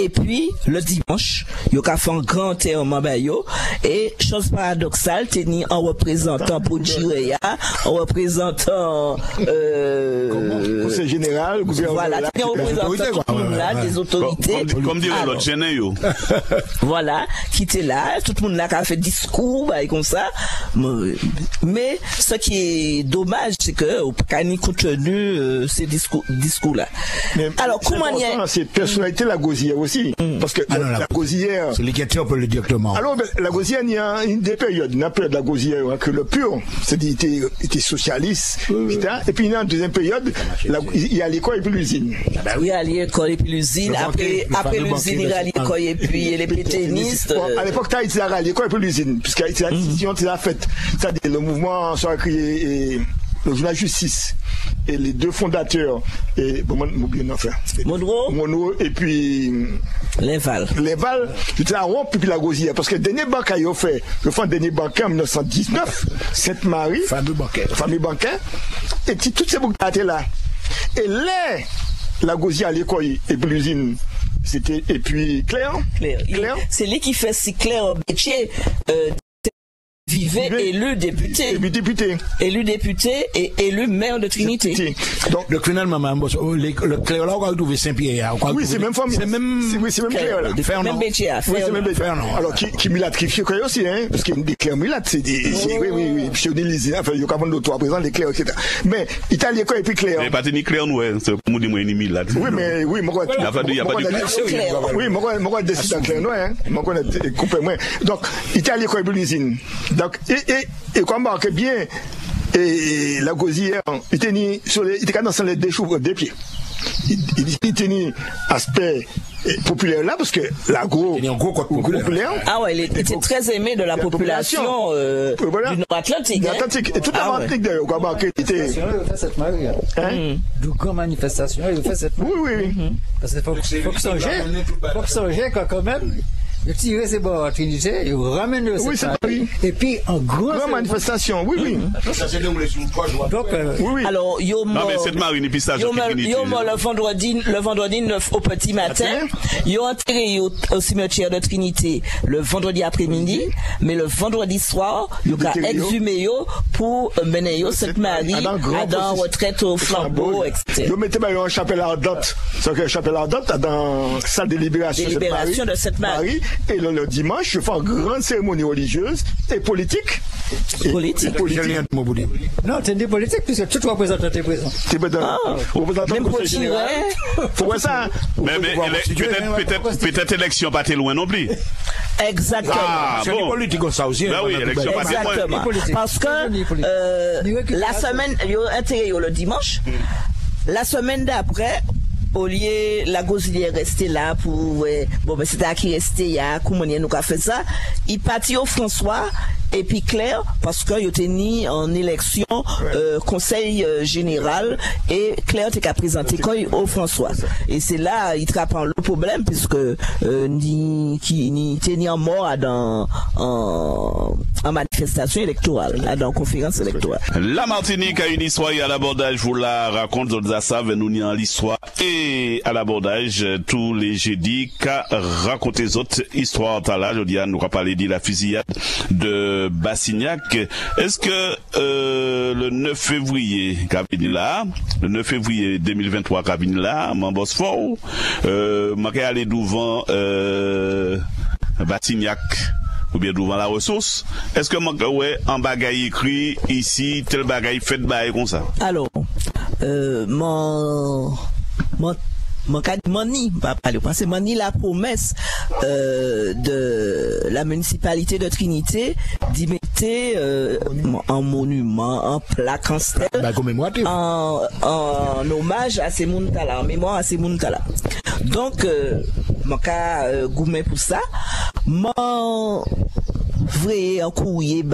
et puis le dimanche, yo ka fait un grand enterrement ba yo, et chose paradoxale, teni en représentant pour Jireya, en représentant conseil général, voilà, teni en représentant tout le monde là, des autorités. Comme dirait l'autre gêné yo. Voilà, qui était là, tout le monde là qui a fait discours, bah, et comme ça. Mais ce qui est dommage, c'est que au Pacani contenu ces discours-là. Alors comment il y a c'est personnalité la Gosilière aussi, parce que la Gosilière. C'est l'écriture, on peut le dire clairement. Alors la Gosilière, il y a une des périodes, une période de la Gosilière que le pur, c'est-à-dire était socialiste, etc. Et puis il y a une deuxième période, il y a l'école et puis l'usine. Oui, il y a l'école et puis l'usine. Après l'usine, il y a l'école et puis les pétainistes. À l'époque, tu as l'école et puis l'usine, puisque c'est la décision qui a faite. C'est-à-dire le mouvement soit créé le journal Justice et les deux fondateurs et Monroe et puis Léval, c'était à rompre puis la Gosilière, parce que le dernier banquet il a fait le fond dernier banquet en 1919 Sainte-Marie fameux banquet et puis toutes ces banquettes là et là la Gosilière à l'école et puis l'usine c'était et puis Claire. C'est lui qui fait si Claire métier vivait élu député et élu maire de Trinité. Donc le finalement le Claire là on va trouver Saint-Pierre. Oui, c'est même famille. C'est même Claire là. Même métier à faire. Oui, c'est même métier. Alors qui milatrifié Claire aussi hein, parce qu'il y a des Claire Milat, c'est des oui, puis on les enfin il y a quand même d'autres présents les Claire etc. Mais Italien quoi et puis Claire. Mais pas ni Claire nous c'est pour dire moi ni Milat. Oui, mais oui, moi il y a pas Claire. Oui, moi décide Claire non hein. Moi connais couper moi. Donc Italien quoi et puis l'usine. Donc et comme marque bien et la Gosilière il tenait sur les il était dans les déchouvreurs des pieds. Il tenait aspect populaire là parce que l'agro populaire. Ah ouais, il était très aimé de la population du Nord-Atlantique. Et toute l'Atlantique d'ailleurs, quoi marqué était. Il fait cette Marie. De grandes manifestations, il fait cette Marie. Oui. Parce qu'il faut que songer quand même. Il tire ces bords à Trinité, il ramène le et puis en grande manifestation, oui. Donc, oui. Alors, non, mais cette marine pistage le vendredi 9 au petit matin, ils ont enterré au cimetière de Trinité le vendredi après-midi, mais le vendredi soir, ils ont exhumé pour mener cette Marie à dans retraite au flambeau, etc. Ils mettaient une chapelle ardente, c'est que chapelle ardente dans salle de délibération de cette Marie. Et le dimanche, je fais une grande cérémonie religieuse et politique. Non, c'est des politiques, puisque tout représentant est présent. Même pour tirer. Faut voir ça. Mais peut-être élection pas très loin non plus. Exactement. C'est politique ça aussi. Ben oui, élection pas très loin. Parce que la semaine, ils ont intégré le dimanche. La semaine d'après, au lieu la Gosilière restait là pour mais c'était à qui restait il y a comment nous a fait ça il partit au François et puis Claire parce que il était ni en élection conseil général et Claire était qu'à présenter quand au François et c'est là il trappe le problème puisque ni était ni en mort en manifestation électorale dans conférence électorale. La Martinique a une histoire à l'abordage, vous la raconte d'autres savent nous ni en l'histoire et à l'abordage tous les jeudis qu'a raconté autres histoires là je dis nous va parler de la fusillade de Bassignac. Est-ce que le 9 février le 9 février 2023 cabine là, Mambosfort, manqué aller devant Bassignac ou bien devant la ressource, est-ce que ouais en bagaille écrit ici tel bagaille fait bail comme ça? Alors Mani la promesse de la municipalité de Trinité d'y mettre un monument, en plaque, en stèle, en hommage à ces Mountala, en mémoire à ces Mountala. Donc, mon cas gourmet pour ça. Mon vrai en courrier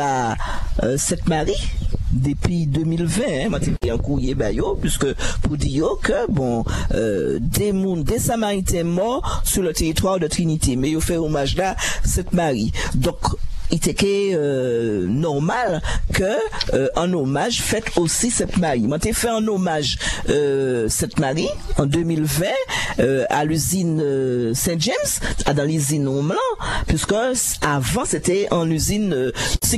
Sainte-Marie depuis 2020, moi j'ai un courrier puisque pour dire que bon des Samaritains morts sur le territoire de Trinité, mais ils fait hommage là Sainte-Marie. Donc il était normal que un hommage fait aussi Sainte-Marie. Moi j'ai fait un hommage Sainte-Marie en 2020 à l'usine Saint-James, dans l'usine Homeland, puisque avant c'était en usine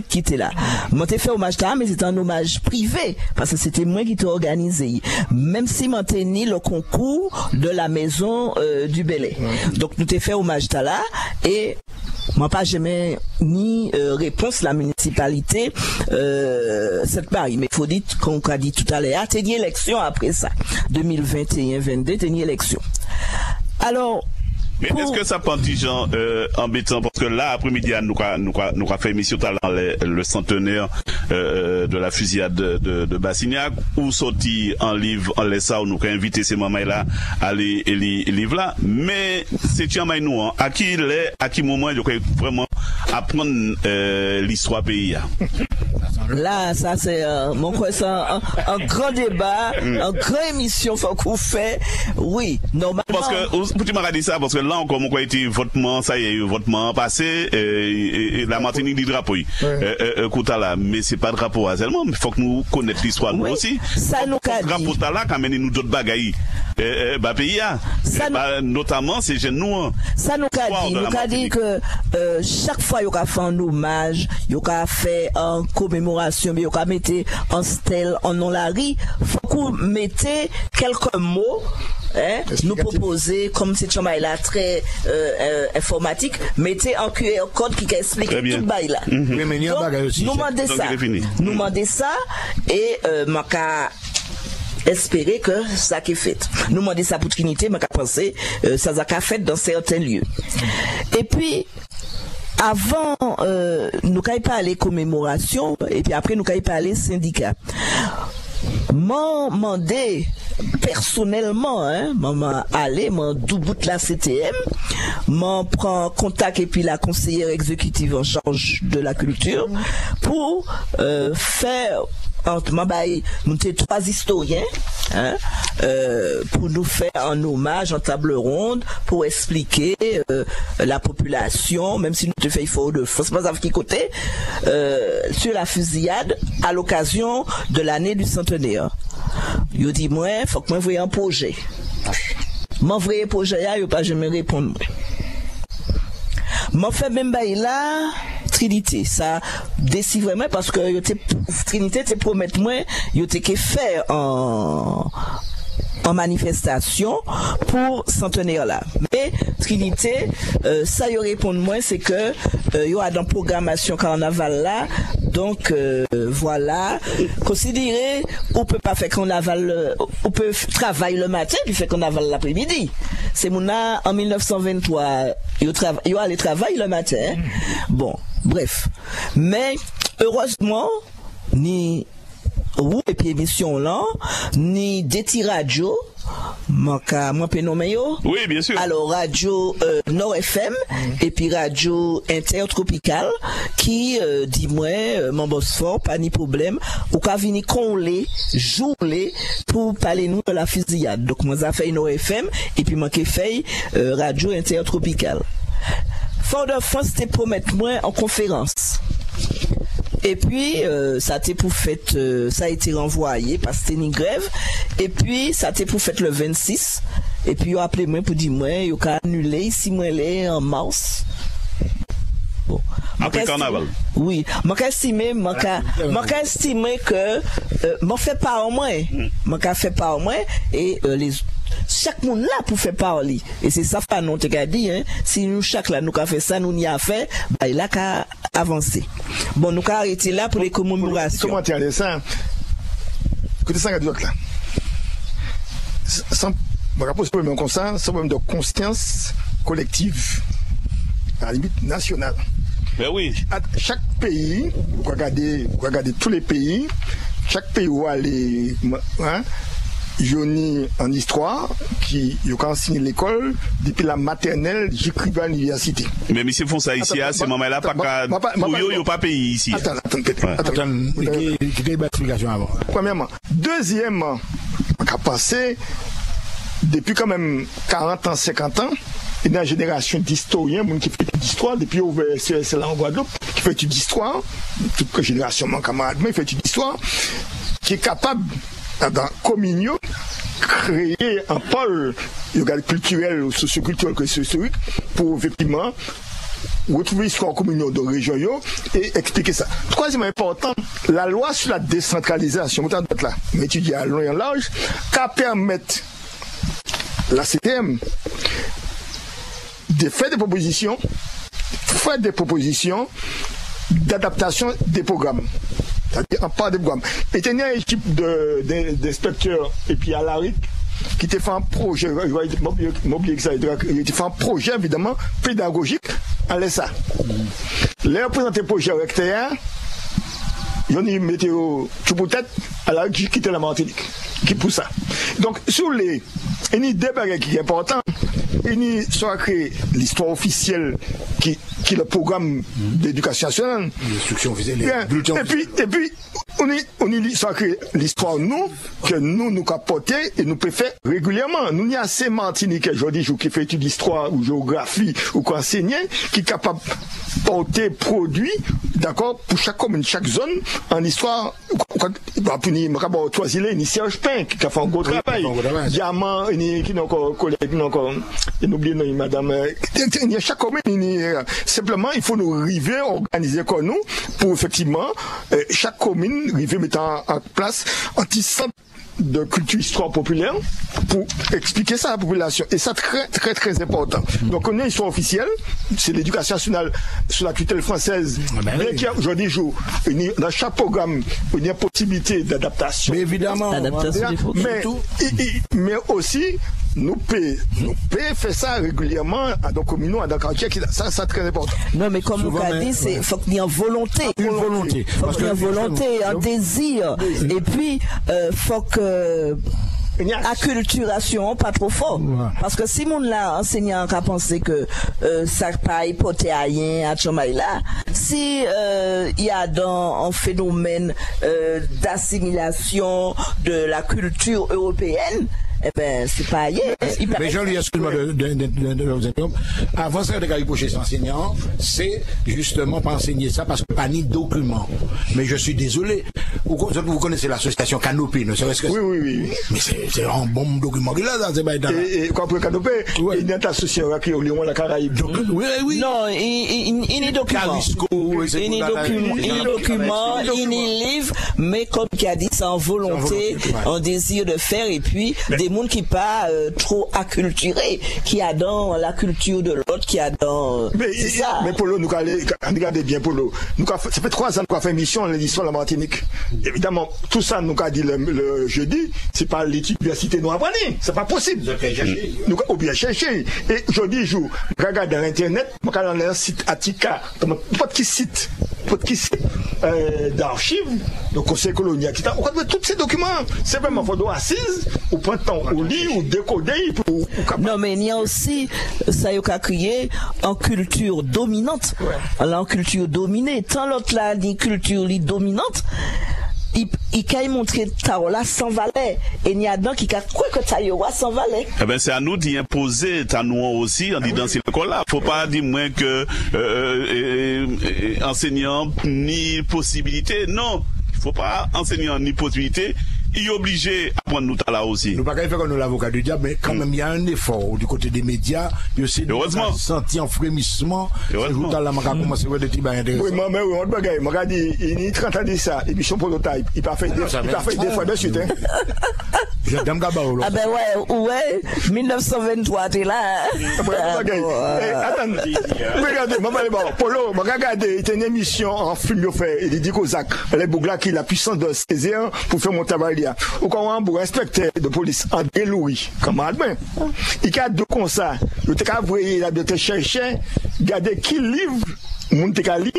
qui était là. Moi j'ai fait hommage là, mais c'était un hommage privé parce que c'était moi qui t'ai organisé. Même si moi j'ai ni le concours de la maison du Belay. Donc nous t'ai fait hommage là et moi pas jamais ni réponse la municipalité Sainte-Marie, mais faut dire qu'on a dit tout à l'heure, t'as une élection après ça 2021-22, t'as une élection. Alors mais est-ce que ça prend des gens embêtants parce que là après-midi nous a fait émission le centenaire de la fusillade de Bassignac ou sorti en livre en laissant nous invité ces mamans là à aller livre là, mais c'est tiens nous à qui moment je vraiment apprendre l'histoire pays là ça c'est mon quoi ça un grand débat, une grande émission faut qu'on fait. Oui, normalement parce que tu m'as dit ça parce que là encore mon quoi était votement ça y est votement passé et la Martinique du drapeau là, mais c'est pas drapeau seulement, il faut que nous connaissions l'histoire nous aussi. Ça nous a dit drapeau là quand même nous d'autres bagailles pays notamment ces jeunes nous ça nous a dit que chaque fois il y a fait un hommage, il y a fait en commémoration, mais il y a mettre en stèle en nom la riz, faut qu'on mette quelques mots nous proposer comme cette chambre là très informatique, mettez en QR code qui explique tout bail là. Nous demandez ça et m'a espérer que ça qui est fait. Nous demandons ça pour Trinité, mais qu'à penser ça a fait dans certains lieux. Et puis avant nous n'avons pas aller commémoration et puis après nous n'avons pas aller syndicat. M'en demandé personnellement maman aller m'en double la CTM m'en prend contact et puis la conseillère exécutive en charge de la culture pour faire monter 3 historiens pour nous faire un hommage en table ronde pour expliquer la population, même si nous te fait fort de force pas qui côté sur la fusillade à l'occasion de l'année du centenaire. Yo dit moi faut que moi voyer un projet. Mon vrai projet là, yo pas jamais répondre. M'en fait même bail là Trinité, ça décide vraiment parce que Trinité te promet moi yo te que faire en manifestation pour centenaire là. Mais Trinité ça y répond moi c'est que y a dans programmation carnaval là. Donc voilà, considérer on peut pas faire carnaval, on peut travailler le matin puis faire carnaval l'après-midi. C'est mouna en 1923, yo allait travailler le matin. Bon, bref. Mais heureusement ni ou et puis émission là ni des radio moi peux nommer yo. Oui, bien sûr. Alors radio Nord FM et puis radio Intertropical qui dit moi mon boss fort pas ni problème ou ka venir conler jouer pour parler nous de la fusillade. Donc moi ça fait Nord FM et puis moi qui fait radio Intertropical. Fort-de-France te promettre moi en conférence. Et puis ça a été pour fête, ça a été renvoyé parce que c'était une grève. Et puis ça a été pour fête le 26. Et puis ils ont appelé moi pour dire moi, ils ont annulé ici moi les en mars. Bon, Après carnaval. Oui, moi estimer que moi fait pas au moins, moi fait pas au moins et les chaque monde là pour faire parler et c'est ça Fanon te qu'a dit hein, si nous chaque là nous qu'a fait ça nous n'y a fait bah il a qu'à avancer. Bon nous qu'a arrêter là pour les commémorations. Comment tu as ça? Écoutez ça là. Sans me rapproche problème comme ça, c'est un problème de conscience collective à la limite nationale. Ben oui. Chaque pays, vous regardez tous les pays, chaque pays où aller, hein, Johnny en histoire, qui a enseigné l'école depuis la maternelle jusqu'à l'université. Mais monsieur font ça ici, c'est maman là pas pour yo pas pays ici. Attends, explication avant. Premièrement, deuxièmement, on a passé depuis quand même 40 ans, 50 ans, il y a une génération d'historiens qui fait d'histoire depuis ouvert c'est là en Guadeloupe, qui fait d'histoire, toute génération mon camarade, mais fait d'histoire, qui est capable dans communion créer un pôle culturel ou socioculturel que historique pour effectivement retrouver l'histoire communion de région et expliquer ça. Troisièmement important, la loi sur la décentralisation, là, étudier à long et large, qui permettre la CTM de faire des propositions d'adaptation des programmes. C'est-à-dire, en part des programmes. Et il y a une équipe d'inspecteurs et puis à l'ARIC qui te fait un projet, il fait un projet évidemment pédagogique à l'ESA. Les représentants du projet recteur, ils ont mis météo tout pour tête à l'ARIC qui quitte la Martinique. Qui pousse ça. Donc, sur les. Il y a une débat qui est important. Il y a créé l'histoire officielle qui est le programme d'éducation nationale. L'instruction officielle. Et puis, on a créé l'histoire que nous capoter et nous pouvons faire régulièrement. Nous, il y a assez Martiniquais, aujourd'hui, qui fait étude d'histoire ou géographie ou qu'enseigner, qui est capable de porter produit, d'accord, pour chaque commune, chaque zone, en histoire, pour choisir une Serge Pin, qui a fait un gros travail. Diamant, qui n'a encore collègue, n'oubliez pas, madame, il y a chaque commune, simplement, il faut nous arriver à organiser comme nous, pour effectivement, chaque commune, arriver mettre en place un petit centre de culture histoire populaire pour expliquer ça à la population. Et ça, très, très, très important. Donc, on a une histoire officielle, c'est l'éducation nationale sous la tutelle française. Bien qu'il y a aujourd'hui, dans chaque programme, il y a une possibilité d'adaptation. Mais évidemment, mais aussi, nous pouvons faire ça régulièrement dans nos communautés, dans nos quartiers, ça c'est très important. Non, mais comme on a dit, il faut qu'il y ait une volonté. Une volonté. Il faut qu'il y ait une volonté, un désir. Et puis, il faut que acculturation pas trop fort. Parce que si mon là, enseignant a pensé que ça pas hypothèse à rien, à Chomaïla, si il y a dans un phénomène d'assimilation de la culture européenne, eh ben, c'est pas hier. Mais Jean-Louis, excuse-moi de vous interrompre. Avant ça, de reprocher ces enseignants, c'est justement pas enseigner ça parce que pas ni document. Mais je suis désolé. Vous connaissez l'association Canopée, ne serait-ce que Oui. Mais c'est un bon document qu'il a dans ces bails. Et quand on Canopée, il y a une association qui est au Lyon, la Caraïbe. Oui. Non, il est document. Il est document, il est livre, mais comme qui a dit, c'est en volonté, en désir de faire, et puis des monde qui pas trop acculturé, qui a dans la culture de l'autre, qui a dans c'est ça. Mais Polo, nous regardez bien Polo. Ça fait 3 ans qu'on a fait une mission en l'histoire de la Martinique. Évidemment, tout ça nous a dit le jeudi, c'est pas l'université nous apprenait, c'est pas possible. Nous avons bien cherché. Et jeudi jour, regarde dans internet, on a un site Attica, pas de site d'archives, le conseil colonial, on a tous ces documents, c'est vraiment faut assise au printemps. Ou lire ou décoder pour... Non, mais il y a aussi, ça y a créé en culture dominante. Alors, en culture dominée, tant l'autre là, dit culture dominante, il a montré Tarola sans valet. Et il y a dans qui a quoi que Tarola sans valet. Eh ben, c'est à nous d'y imposer, à nous aussi, en disant c'est le là. Faut pas dire moins que, enseignant, ni possibilité. Non. Faut pas enseignant, ni possibilité. il est obligé à prendre nous là aussi. Nous pas faire comme nous l'avocat du diable, mais quand même il y a un effort du côté des médias. Je sais heureusement senti en frémissement. Heureusement. Là, on a commencé à voir des petits bains intéressants. Oui, mais on bagaille. Moi, dit, il est 30 ans de ça. Et puis son prototype, il pas fait des fois de suite. Je t'aime Gabaolo. Ah ben ouais, 1923 t'es là. Attendez, regardez, maman Polo, regardez, il était une émission en film fait, il dit qu'aux Zach, les Bougla qui la puissance de Césaire pour faire mon travail là. Ou quand on a un inspecteur de police André Louis, camarade ben, il a deux comme ça, il était qu'à voyer la de te chercher, garder qui livre Montekali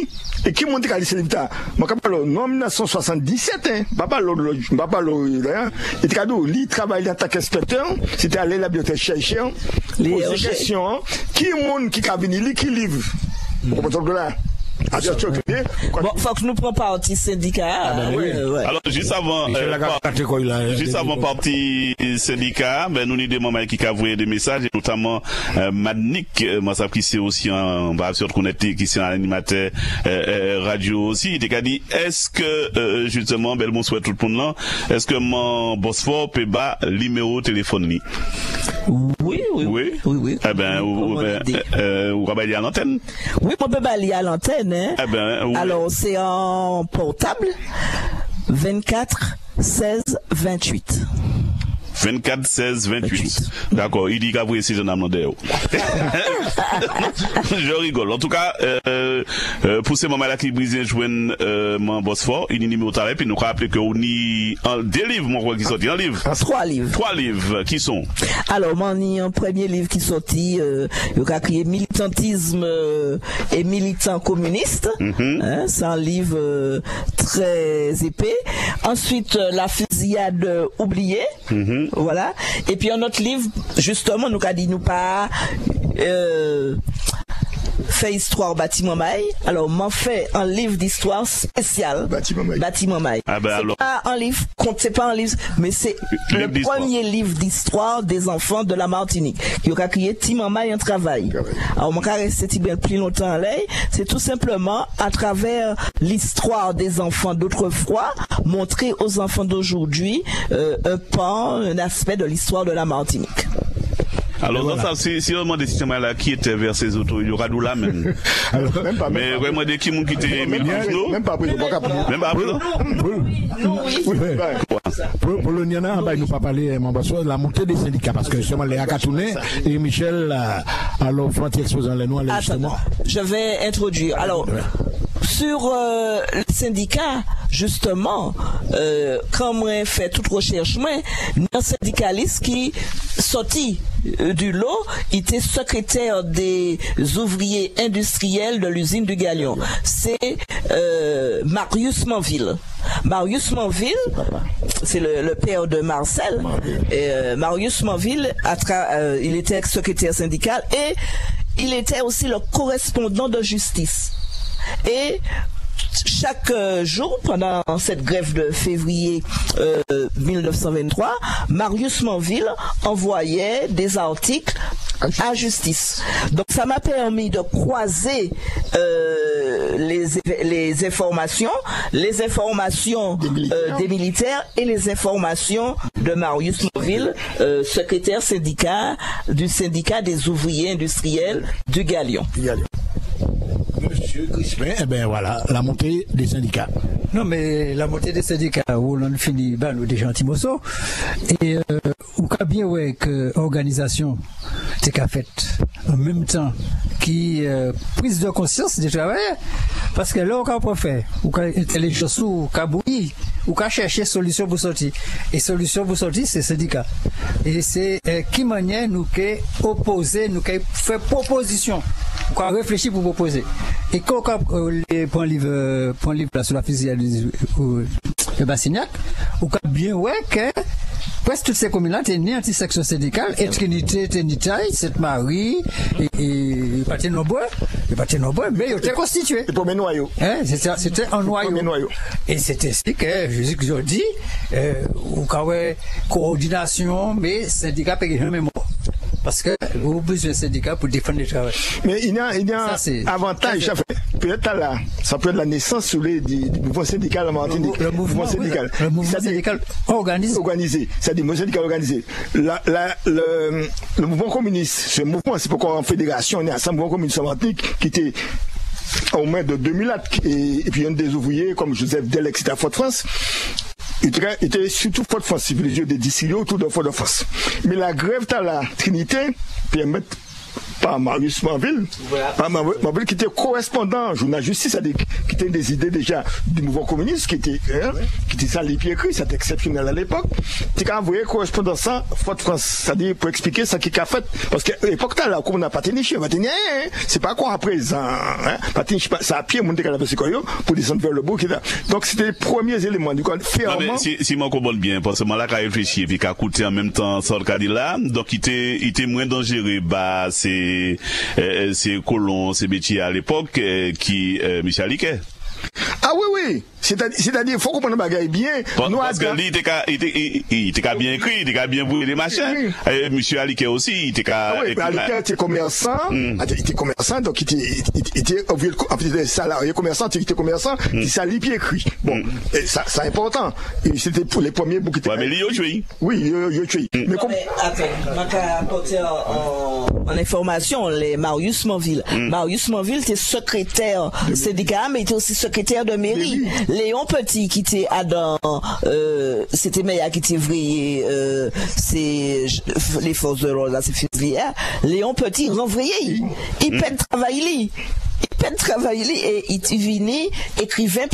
et qui Montekali c'est l'état. Moi quand parle non 1977 hein, papa là, il était cadeau, il travaille en tant qu'inspecteur, c'était aller la bibliothèque chercher, poser question, qui monde qui a venu qui livre. Bon, faut que nous prenions parti syndicat. Ouais. Alors, juste avant parti syndicat, ben, nous, des mamans qui ont envoyé des messages, et notamment, Madnik, moi, ça, qui c'est aussi un, connecté, qui c'est un animateur, radio aussi, il a dit, est-ce que, justement, ben, bon souhait tout le monde là, est-ce que mon Bosphore peut bas numéro téléphone ni? Oui. Eh ben, ou rabali à l'antenne? Oui, on peut balayer à l'antenne, hein. Eh ben, oui. Alors, c'est en portable, 24 16 28. 24 16 28. D'accord, il dit qu'à vous essayer d'en amener. Je rigole. En tout cas, pour ces moments-là qui brisent joignent mon Bosphore, il y a un numéro de tarif, puis nous rappelons qu'on y a des livres, mon roi, qui sortent. Un livre. 3 livres. 3 livres qui sont. Alors, mon un premier livre qui sorti, il a créé militantisme et militant communiste. Hein, c'est un livre très épais. Ensuite, la fusillade oubliée. Voilà. Et puis un autre livre, justement, nous a dit nous pas fait histoire bâtiment maille. Alors, m'en fait un livre d'histoire spécial. Bâtiment maille. Ah ben alors. Pas un livre, c'est pas un livre, mais c'est le premier livre d'histoire des enfants de la Martinique. Qui a créé Timon Maille en travail. Alors, mon cas resté bien plus longtemps là. C'est tout simplement à travers l'histoire des enfants d'autrefois, montrer aux enfants d'aujourd'hui un pan, un aspect de l'histoire de la Martinique. Alors, voilà. Ça, si on demande des systèmes là qui étaient vers ces autos, il y aura d'où là même. Mais vraiment des qui étaient même pas pris, même pas pris. Pour le Niana, nous pas parler, la montée des syndicats, parce que justement, les Akatounais et Michel, alors, frontière exposant les noms, justement. Je vais introduire. Alors, sur le syndicat, justement, quand moi fait toute recherche, moi, un syndicaliste qui sorti du lot, il était secrétaire des ouvriers industriels de l'usine du Galion. C'est Marius Manville. Marius Manville, c'est le père de Marcel. Et, Marius Manville, il était secrétaire syndical et il était aussi le correspondant de justice. Et chaque jour, pendant cette grève de février 1923, Marius Manville envoyait des articles à justice. Donc ça m'a permis de croiser les informations des militaires et les informations de Marius Manville, secrétaire du syndicat des ouvriers industriels du Galion. Monsieur Crispin, eh ben voilà, la montée des syndicats. Non, mais la montée des syndicats, où l'on finit, ben, nous déjà Timoso, et où qu'a bien ouais que organisation c'est qu'a fait en même temps qui prise de conscience des travailleurs, parce que là on peut faire, ou qu'a intelligence ou qu'a bouilli, ou qu'a chercher solution pour sortir, et solution pour sortir c'est syndicat, et c'est qui manière nous qu'est opposer, nous qu'est fait proposition, qu'on réfléchit pour proposer, et quand les points livres là sur la fusillade de Bassignac, ou qu'a bien ouais que presque toutes ces communes-là étaient nées anti-section syndicale, et Trinité, Ténitaille, Sainte-Marie, et pas nombreux, mais ils étaient constitués. Le premier noyau. Hein, c'était un noyau. Et c'était ainsi que, je dis, ou quand coordination, mais syndicat payé un mémoire. Parce que vous avez besoin de syndicats pour défendre les travailleurs. Mais il y a un avantage. Peut-être là, ça peut être la naissance du mouvement syndical en Martinique. Le mouvement syndical organisé. C'est-à-dire, le mouvement syndical organisé. Le mouvement communiste, ce mouvement, c'est pourquoi en fédération, on est à un mouvement communiste en Martinique qui était au moins de 2000 et puis un des ouvriers comme Joseph Delec, c'était à Fort-de-France. Il était surtout Fort-de-France, c'est les yeux des distillés autour de Fort-de-France. Mais la grève à la Trinité permet par Marius Manville, qui était correspondant journal Justice, c'est-à-dire qui était des idées déjà du mouvement communiste, qui était ça les pieds écrits, c'était exceptionnel à l'époque. Tu as envoyé correspondant ça Fort-de-France, c'est-à-dire pour expliquer ça qui a fait, parce qu'à l'époque là, comme on n'a pas tenu chien, c'est pas quoi à présent, pas tenu ça à pied, monter à la pour descendre vers le bout, donc c'était les premiers éléments du coup fermement. Si moi comprends bien, parce que moi là, quand réfléchir, puis qu'à coûter en même temps, ça le cas là, donc il était moins dangereux, bah, c'est colons, c'est métiers à l'époque, qui, Michel Liquet. Ah oui. C'est-à-dire, il faut comprendre le bagage bien. Parce que lui, il était bien écrit, il était bien brûlé les machins. Monsieur Aliquet aussi, il était Aliquet était commerçant, donc il était salarié commerçant, il était commerçant, il s'allie bien écrit. Bon, ça, c'est important. Et c'était pour les premiers bouts qui étaient. Ouais, mais il a tué. Oui, il a tué. Mais attends, je vais apporter en information, les Marius Manville. Marius Manville était secrétaire syndicat, mais il était aussi secrétaire de mairie. Léon Petit qui était Adam, c'était Meya qui était ouvrier, c'est les forces de l'ordre là, c'est février. Léon Petit renvoyé, il peine travailler. Et il venait écrivain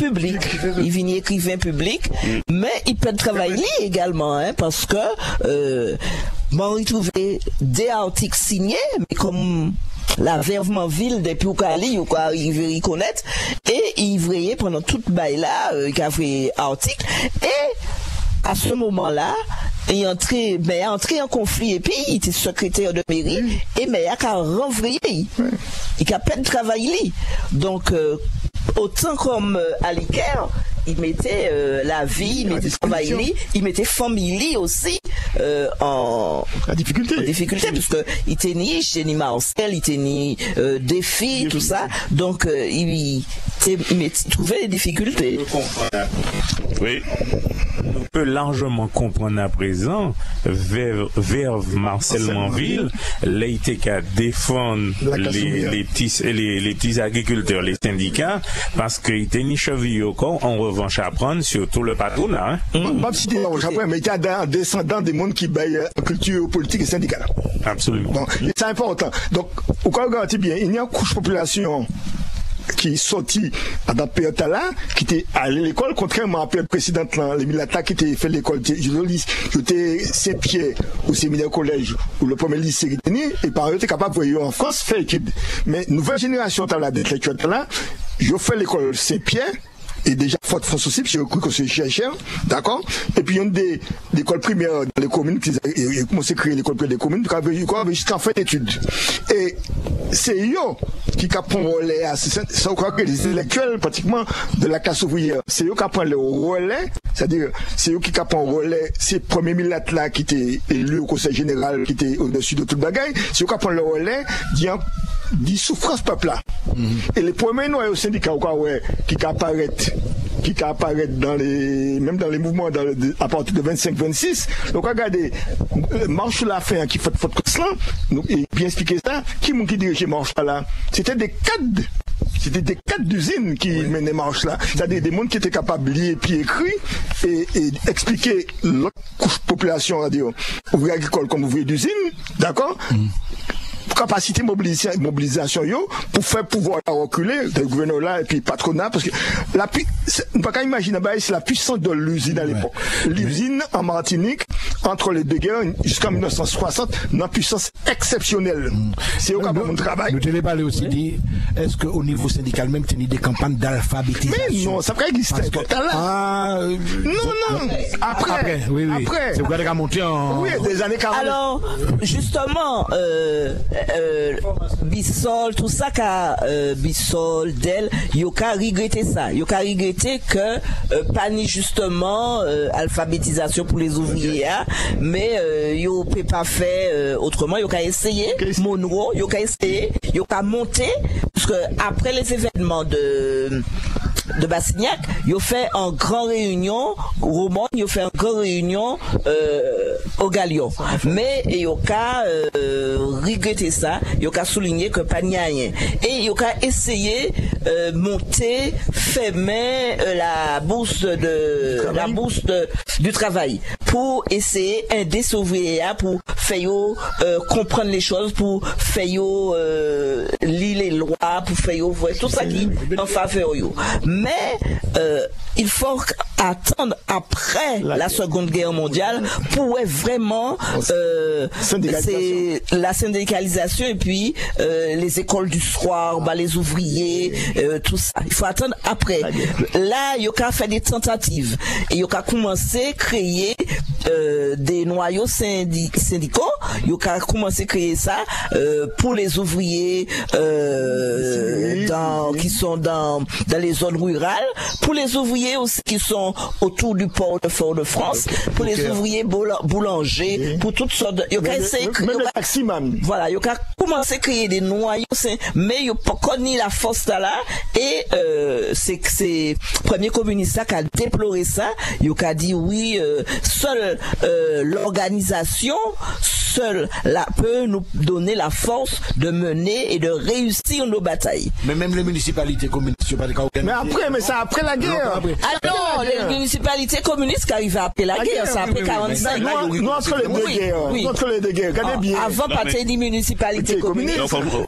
public. Mais il peut travailler également, hein, parce que moi, il trouvait des articles signés, mais comme la Verve Manville depuis ou quoi il veut y connaître, et il voyait pendant toute bail là, il a fait article, et à ce moment-là, il est entré en conflit, et puis il était secrétaire de mairie, et mais il a renvoyé, il a peine travaillé. Donc, autant comme Aliker, il mettait la vie, il mettait travail, il mettait famille aussi en difficulté, puisque il était ni Marcel, il était ni défi, tout ça. Donc, il trouvait des difficultés. Oui. On peut largement comprendre à présent vers Marcel Manville, l'ITK défendre les petits agriculteurs, les syndicats, parce qu'ils étaient ni chevillés au corps, en revanche à prendre, surtout le patronat. Pas si c'était mais il y a un descendant des mondes qui baillent culture politique et syndicale. Absolument. Donc, c'est important. Donc, au cas où garantit bien, il y a une couche population qui est sorti à la période là, qui était à l'école, contrairement à la période précédente, les militaires qui étaient fait l'école, j'étais Saint-Pierre au séminaire collège, ou le premier lycée qui était né, et par eux, j'étais capable de voir en France, faire études. Mais nouvelle génération, là, d'intellectuels là, je fais l'école Saint-Pierre, et déjà Fort-de-France aussi, puis j'ai cru que c'est cher, d'accord? Et puis il y a des écoles primaires dans les communes, qui ont commencé à créer l'école primaire des communes, qui avaient jusqu'à faire d'études. Et c'est eux qui prennent le relais, ça croit que les intellectuels pratiquement de la classe ouvrière, c'est eux qui prennent le relais, c'est-à-dire c'est eux qui prennent le relais, ces premiers milites là qui étaient élus au conseil général, qui étaient au-dessus de toute bagaille, c'est eux qui prennent le relais, dit souffrance peuple là. Et les premiers noirs au syndicat qui apparaissent même dans les mouvements à partir de 25-26, donc regardez marche la fin qui fait cela, et bien expliquer ça, qui dirigeait marche là, c'était des cadres d'usines qui menaient marche là, c'est-à-dire des gens qui étaient capables de lire puis écrire et expliquer l'autre couche de population, à dire ouvrier agricole comme ouvrier d'usine, d'accord? Capacité mobilisation pour faire pouvoir reculer le gouverneur là et puis patronat, parce que on peut pas imaginer, c'est la puissance de l'usine à l'époque. L'usine en Martinique entre les deux guerres jusqu'en 1960 une puissance exceptionnelle. C'est au cas où on travaille. Nous devons parler aussi dire, est-ce qu'au niveau syndical même il y a des campagnes d'alphabétisation? Mais non, ça peut exister. Non. Après. Oui. C'est vous allez monter en. Oui, des années 40. Alors, justement, Bissol, tout ça Bissol, Del, Yoka regretté ça. Yoka regretté que pas ni justement alphabétisation pour les ouvriers, mais yo peut pas faire autrement, yo ka essayer Monroe, yo ka essayer, yo ka monter parce que après les événements de Bassignac, yo fait en grand réunion Roman, yo fait en grand réunion au Galion, mais yo ka regretter ça, yo ka souligner que pas rien et yo ka essayer monter fermer la bourse du travail pour essayer aider ces ouvriers pour faire comprendre les choses, pour faire lire les lois, pour faire voir tout ça qui en faveur yo. Mais il faut attendre après la Seconde Guerre mondiale pour vraiment c'est la syndicalisation et puis les écoles du soir, les ouvriers, tout ça. Il faut attendre après. Là, il y a fait des tentatives et il y a commencé à créer des noyaux syndicaux. Il y a commencé à créer ça pour les ouvriers qui sont dans les zones rurales, pour les ouvriers aussi qui sont autour du port de Fort-de-France, pour les ouvriers boulangers, pour toutes sortes de... Voilà, il y a commencé à créer des noyaux, mais il n'y a pas connu la force là, et c'est premier communiste qui a déploré ça, il a dit oui, seule l'organisation, seule peut nous donner la force de mener et de réussir nos batailles. Mais même les municipalités communistes, je ne sais pas mais c'est après la guerre. Alors, les municipalités communistes qui arrivent après la guerre, c'est après 45. Nous, entre les deux guerres, regardez bien. Avant, pas des municipalités communistes.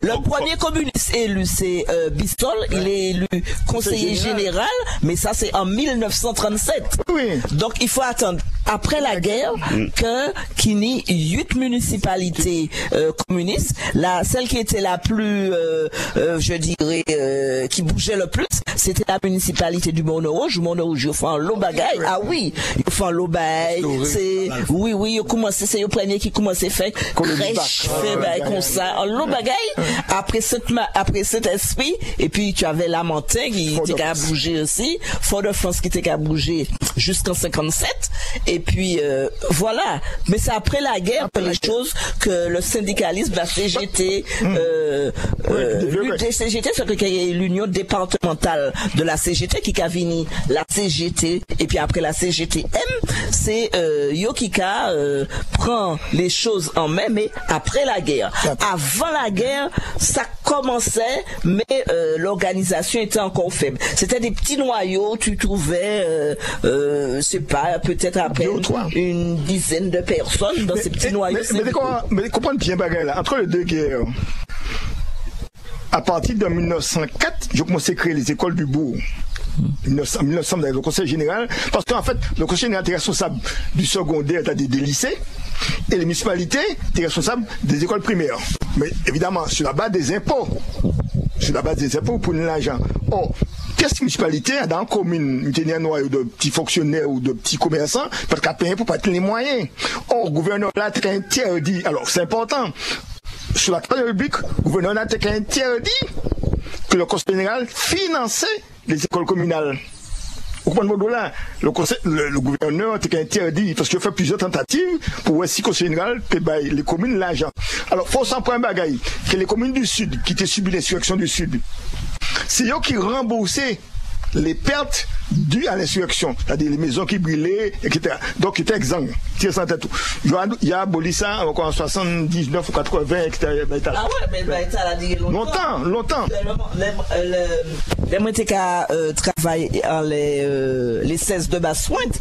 Le premier communiste élu, c'est Bistol, il est élu conseiller général, mais ça, c'est en 1937. Donc, il faut attendre après la guerre qu'il y ait 8 municipalités communistes. Celle qui était la plus, je dirais, qui bougeait le plus, c'était la municipalité du Mont-Rouge. Mont-Rouge, ils font un lot bagaille. Ah oui, ils font un lot bagaille. Oui, ils commencent, c'est le premier qui commence à faire crèche, faire comme ça, un lot bagaille. Après cet esprit, et puis tu avais Lamentin qui était qu'à bouger aussi, Fort-de-France qui était qu'à bouger jusqu'en 57. Et puis voilà, mais c'est après la guerre que les choses que le syndicalisme, la CGT, CGT, c'est que il y a l'union départementale de la CGT qui a fini la CGT et puis après la CGTM, c'est Yokika prend les choses en main, mais après la guerre. Avant la guerre, ça commençait, mais l'organisation était encore faible. C'était des petits noyaux, tu trouvais, c'est pas peut-être après une dizaine de personnes dans ces petits noyaux. Mais comprenez bien bagarre là, entre les deux guerres. À partir de 1904, j'ai commencé à créer les écoles du bourg. 1900 avec le conseil général, parce qu'en fait, le conseil général était responsable du secondaire, des lycées, et les municipalités étaient responsables des écoles primaires. Mais évidemment, sur la base des impôts. Sur la base des impôts pour l'argent. Or, qu'est-ce que municipalité dans la commune, il y a un noyau de petits fonctionnaires ou de petits commerçants, parce qu'à payer pour pas tenir les moyens. Or, le gouverneur là, très interdit. Alors, c'est important. Sur la Troisième République, le gouverneur là, très interdit que le conseil général finançait les écoles communales. Au point de vue là, le gouverneur était interdit parce qu'il a fait plusieurs tentatives pour voir si le conseil général peut bailler les communes l'argent. Alors, il faut s'en prendre un bagaille que les communes du Sud, qui étaient subies l'insurrection du Sud, c'est eux qui remboursaient les pertes dues à l'insurrection, c'est-à-dire les maisons qui brillaient, etc. Donc, ils étaient exempts. Il y a aboli ça encore en 79 ou 80, etc. Ah ouais, mais ça a dit longtemps. Longtemps. Les gens qui travaillent les 16 de Basse-Pointe,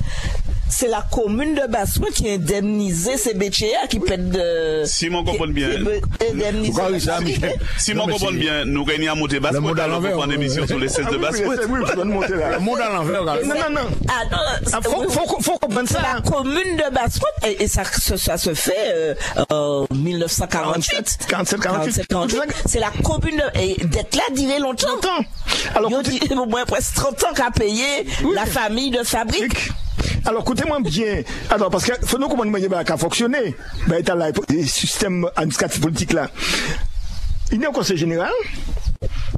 c'est la commune de Basse-Pointe qui a indemnisé ces BCA qui pètent de... Si mon comprend bien. Si mon comprend bien, nous gagnons à monter Basse-Pointe, alors vous prenez émission sur les 16 de Basse-Pointe. Oui, je dois monter là. Le monde à l'envers. Non. Faut comprendre ça. La commune de Basse-Pointe, et ça se fait en 1948. 47-48. C'est la commune et d'être là duré longtemps. Alors, il y a au moins presque 30 ans qu'à payer la famille de Fabrique. Alors, écoutez-moi bien. Alors, parce que faut nous comprendre comment ça fonctionner. Le système administratif politique là. Il y a un conseil général,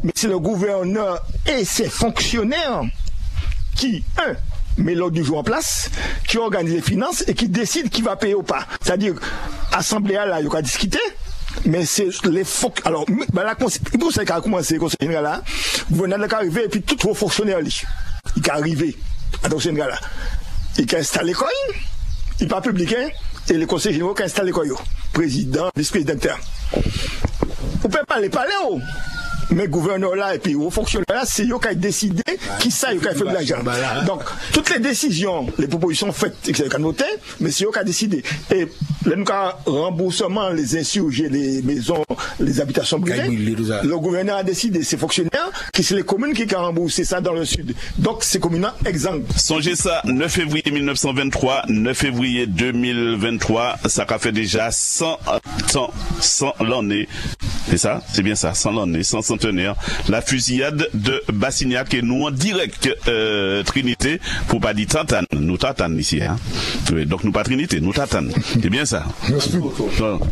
mais c'est le gouverneur et ses fonctionnaires qui, met l'ordre du jour en place, qui organise les finances et qui décide qui va payer ou pas. C'est-à-dire, assemblée là, il y aura discuté. Mais c'est les faut alors la conseil qui a commencé le conseil général là, le gouverneur est arrivé et puis tout vos fonctionnaires il est arrivé à conseil général là. Il a installé quoi? Il pas public et le conseil général qui a installé quoi? Président, vice-président. Vous pouvez pas les parler mais gouverneur là et puis aux fonctionnaires là, c'est eux qui ont décidé qui ça, qui a fait de l'argent. Donc, toutes les décisions, les propositions faites, c'est eux noté, mais c'est eux qui ont décidé. Et le remboursement, les insurgés, les maisons, les habitations brûlées, le gouverneur a décidé, c'est fonctionnaires, qui c'est les communes qui ont remboursé ça dans le sud. Donc, c'est communes exemple. Songez ça, 9 février 1923, 9 février 2023, ça a fait déjà 100 ans, 100 l'année. C'est ça? C'est bien ça, 100 l'année, 100 centenaire, la fusillade de Bassignac et nous en direct Trinité, pour pas dire Tantane, nous Tantane ici, hein. Donc nous pas Trinité, nous Tantane. C'est bien ça.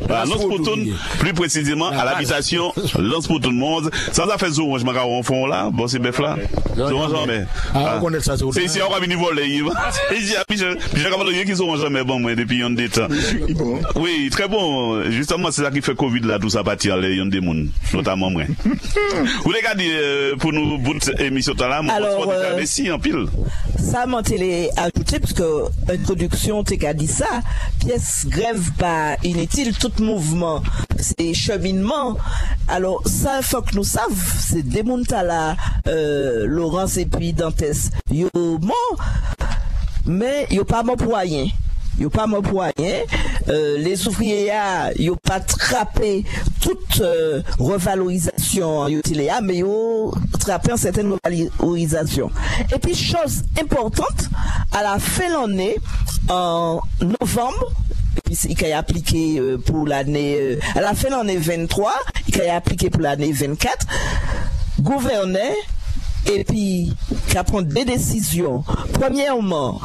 Lance-Poutoun, plus précisément à l'habitation Lance-Poutoun Monde, sans affaire zo, je m'en en fond là, bon c'est bœuf là. C'est ici on va venir voler. C'est ici j'ai regardé qui sont jamais bon moi depuis un des temps. Oui, très bon. Justement, c'est ça qui fait Covid là, tout ça partir les yon des monde, notamment moi. Vous regardez pour nous bonne émission là, alors en pile. Ça m'a télé ajouté parce que introduction t'es qu'à dit ça, pièce grève pas inutile, tout mouvement c'est cheminement. Alors ça faut que nous savions, c'est des Montala, Laurence et puis Dantes, yo bon, mais yo pas mon pour rien. Yo pas mon pour rien. Les ouvriers yo pas trappé toute revalorisation utilia, mais yo trappé une certaine revalorisation. Et puis chose importante, à la fin de l'année, en novembre, et puis il a appliqué pour l'année, à la fin de l'année 23, il a appliqué pour l'année 24, gouverneur et puis qui a pris des décisions. Premièrement,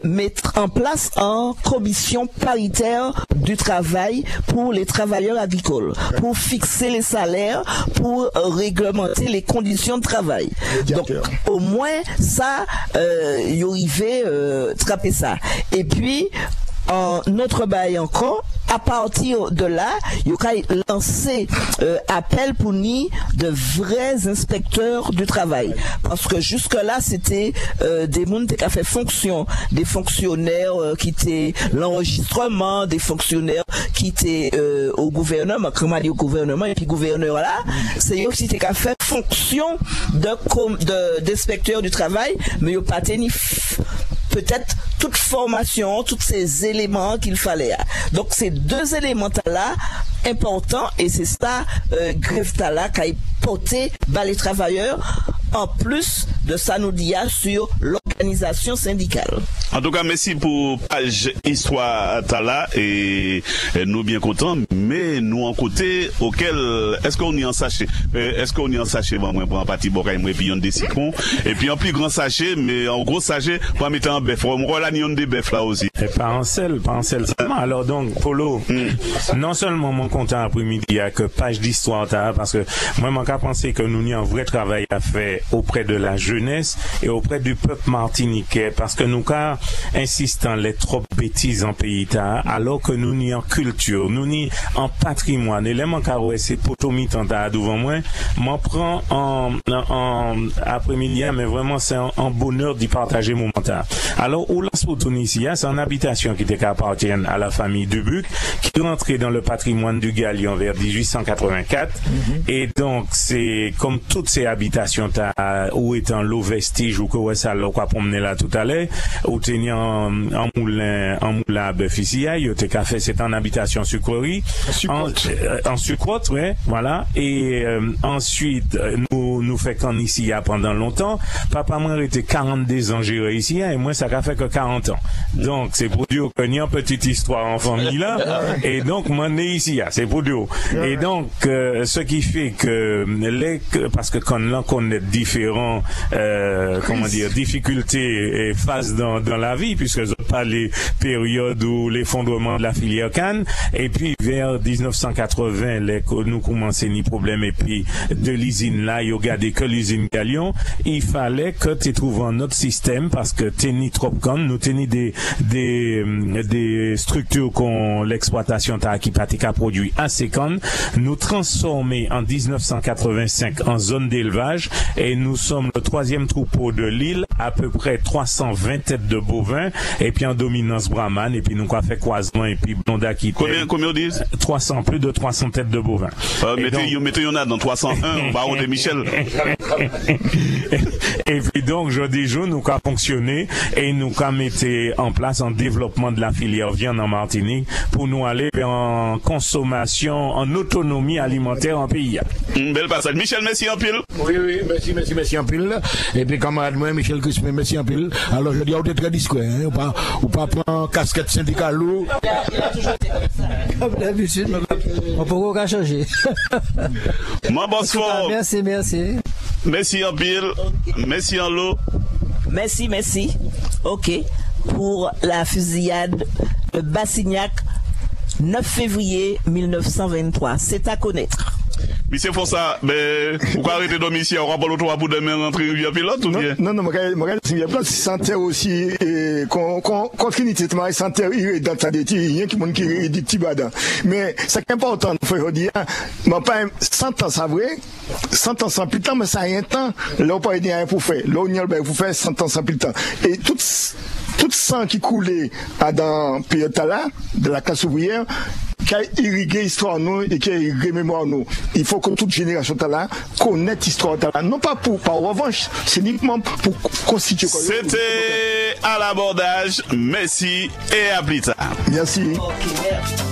mettre en place une commission paritaire du travail pour les travailleurs agricoles, pour fixer les salaires, pour réglementer les conditions de travail. Donc au moins ça, y arrivait trapper ça. Et puis en notre bail encore, à partir de là, il y a lancé appel pour ni de vrais inspecteurs du travail. Parce que jusque-là, c'était des gens qui ont fait fonction, des fonctionnaires qui étaient l'enregistrement, des fonctionnaires qui étaient au gouvernement, comment on dit au gouvernement, et puis gouverneur là, c'est eux qui ont fait fonction d'inspecteurs du travail, mais ils n'ont pas tenu peut-être toute formation, tous ces éléments qu'il fallait. Donc ces deux éléments là importants et c'est ça grève là qui a porté par les travailleurs en plus de ça nous dit sur l'organisation syndicale. En tout cas, merci pour page histoire Tala et nous bien contents, mais nous en côté auquel est-ce qu'on y en sachet bon moi pour un parti bocaille moi puis on des cipons et puis en plus grand sachet mais en gros sachet pour mettre en bœuf on roule la nion des bœuf là aussi. Et pas en sel seulement. Alors donc Polo, non seulement mon content après-midi il y a que page d'histoire Tala parce que moi mon cas penser que nous avons un vrai travail à faire auprès de la jeunesse et auprès du peuple martiniquais parce que nous cas insistant les trop bêtises en pays ta alors que nous n'y en culture nous n'y en patrimoine et les mancaroues c'est potomitant devant moi m'en prend en après-midi mais vraiment c'est en bonheur d'y partager mon mental. Alors où Lance-Poutoun ici c'est une habitation qui appartient à la famille Dubuc qui rentrait dans le patrimoine du Galion vers 1884 et donc c'est comme toutes ces habitations où est un lot vestige ou que ça l'a quoi promener là tout à l'heure où tenir en moulin à bœuf ici il était café c'est en habitation sucrerie en sucrote ouais voilà et ensuite nous fait qu'en ici pendant longtemps papa moi était 42 ans géré ici et moi ça a fait que 40 ans donc c'est pour dire que n'y a une petite histoire en famille là et donc moi né ici c'est pour dire et donc ce qui fait que parce que quand l'on connaît différents comment dire difficultés et phases dans la vie puisque je parle période où l'effondrement de la filière canne, et puis vers 1980, nous commençons ni problème, et puis de l'usine là, il y a gardé que l'usine Galion, il fallait que tu trouves un autre système, parce que t'es trop canne, nous t'es des structures qu'on l'exploitation qui pratique produit assez canne, nous transformer en 1985 en zone d'élevage, et nous sommes le 3e troupeau de l'île, à peu près 320 têtes de bovins, et puis en dominance brahmane, et puis nous avons fait croisement, et puis blonda qui combien on dit? Plus de 300 têtes de bovins. Mettez y en a dans 301, baron de Michel. Et puis donc, jeudi jour, nous avons fonctionné, et nous avons mis en place un développement de la filière viande en Martinique, pour nous aller en consommation, en autonomie alimentaire en pays. Belle passage. Michel, merci en pile. Oui, merci en pile. Et puis, camarade, moi, Michel Crispin, merci en pile. Alors, je dis, on est très discret, hein. Ou pas prendre casquette syndicale. Il a toujours été comme ça. Comme d'habitude, on peut pas changer. Mon boss fort. Merci. Merci en pile. Merci en lot. Merci. OK. Pour la fusillade de Bassignac, 9 février 1923. C'est à connaître. Monsieur Fonsa, mais pourquoi arrêter domicile? On va pas le tour pour demain rentrer Rivière Pilote ou bien? Non, Rivière Pilote, c'est terre aussi, contre unité, sans terre, il est dans ta déti, il y a qui m'ont qui est dit Tibada. Mais, c'est important, il faut dire, mais pas 100 ans, ça vrai, 100 ans sans plus de temps, mais ça a un temps, là, on peut aider rien pour faire. Là, on y a pour faire 100 ans sans plus de temps. Et tout sang qui coulait dans période là, de la classe ouvrière, qui a irrigué l'histoire nous et qui a irrigué mémoire nous. Il faut que toute génération là connaisse l'histoire là. Non pas par revanche, c'est uniquement pour constituer. C'était à l'abordage. Merci et à plus tard. Merci. OK, merci.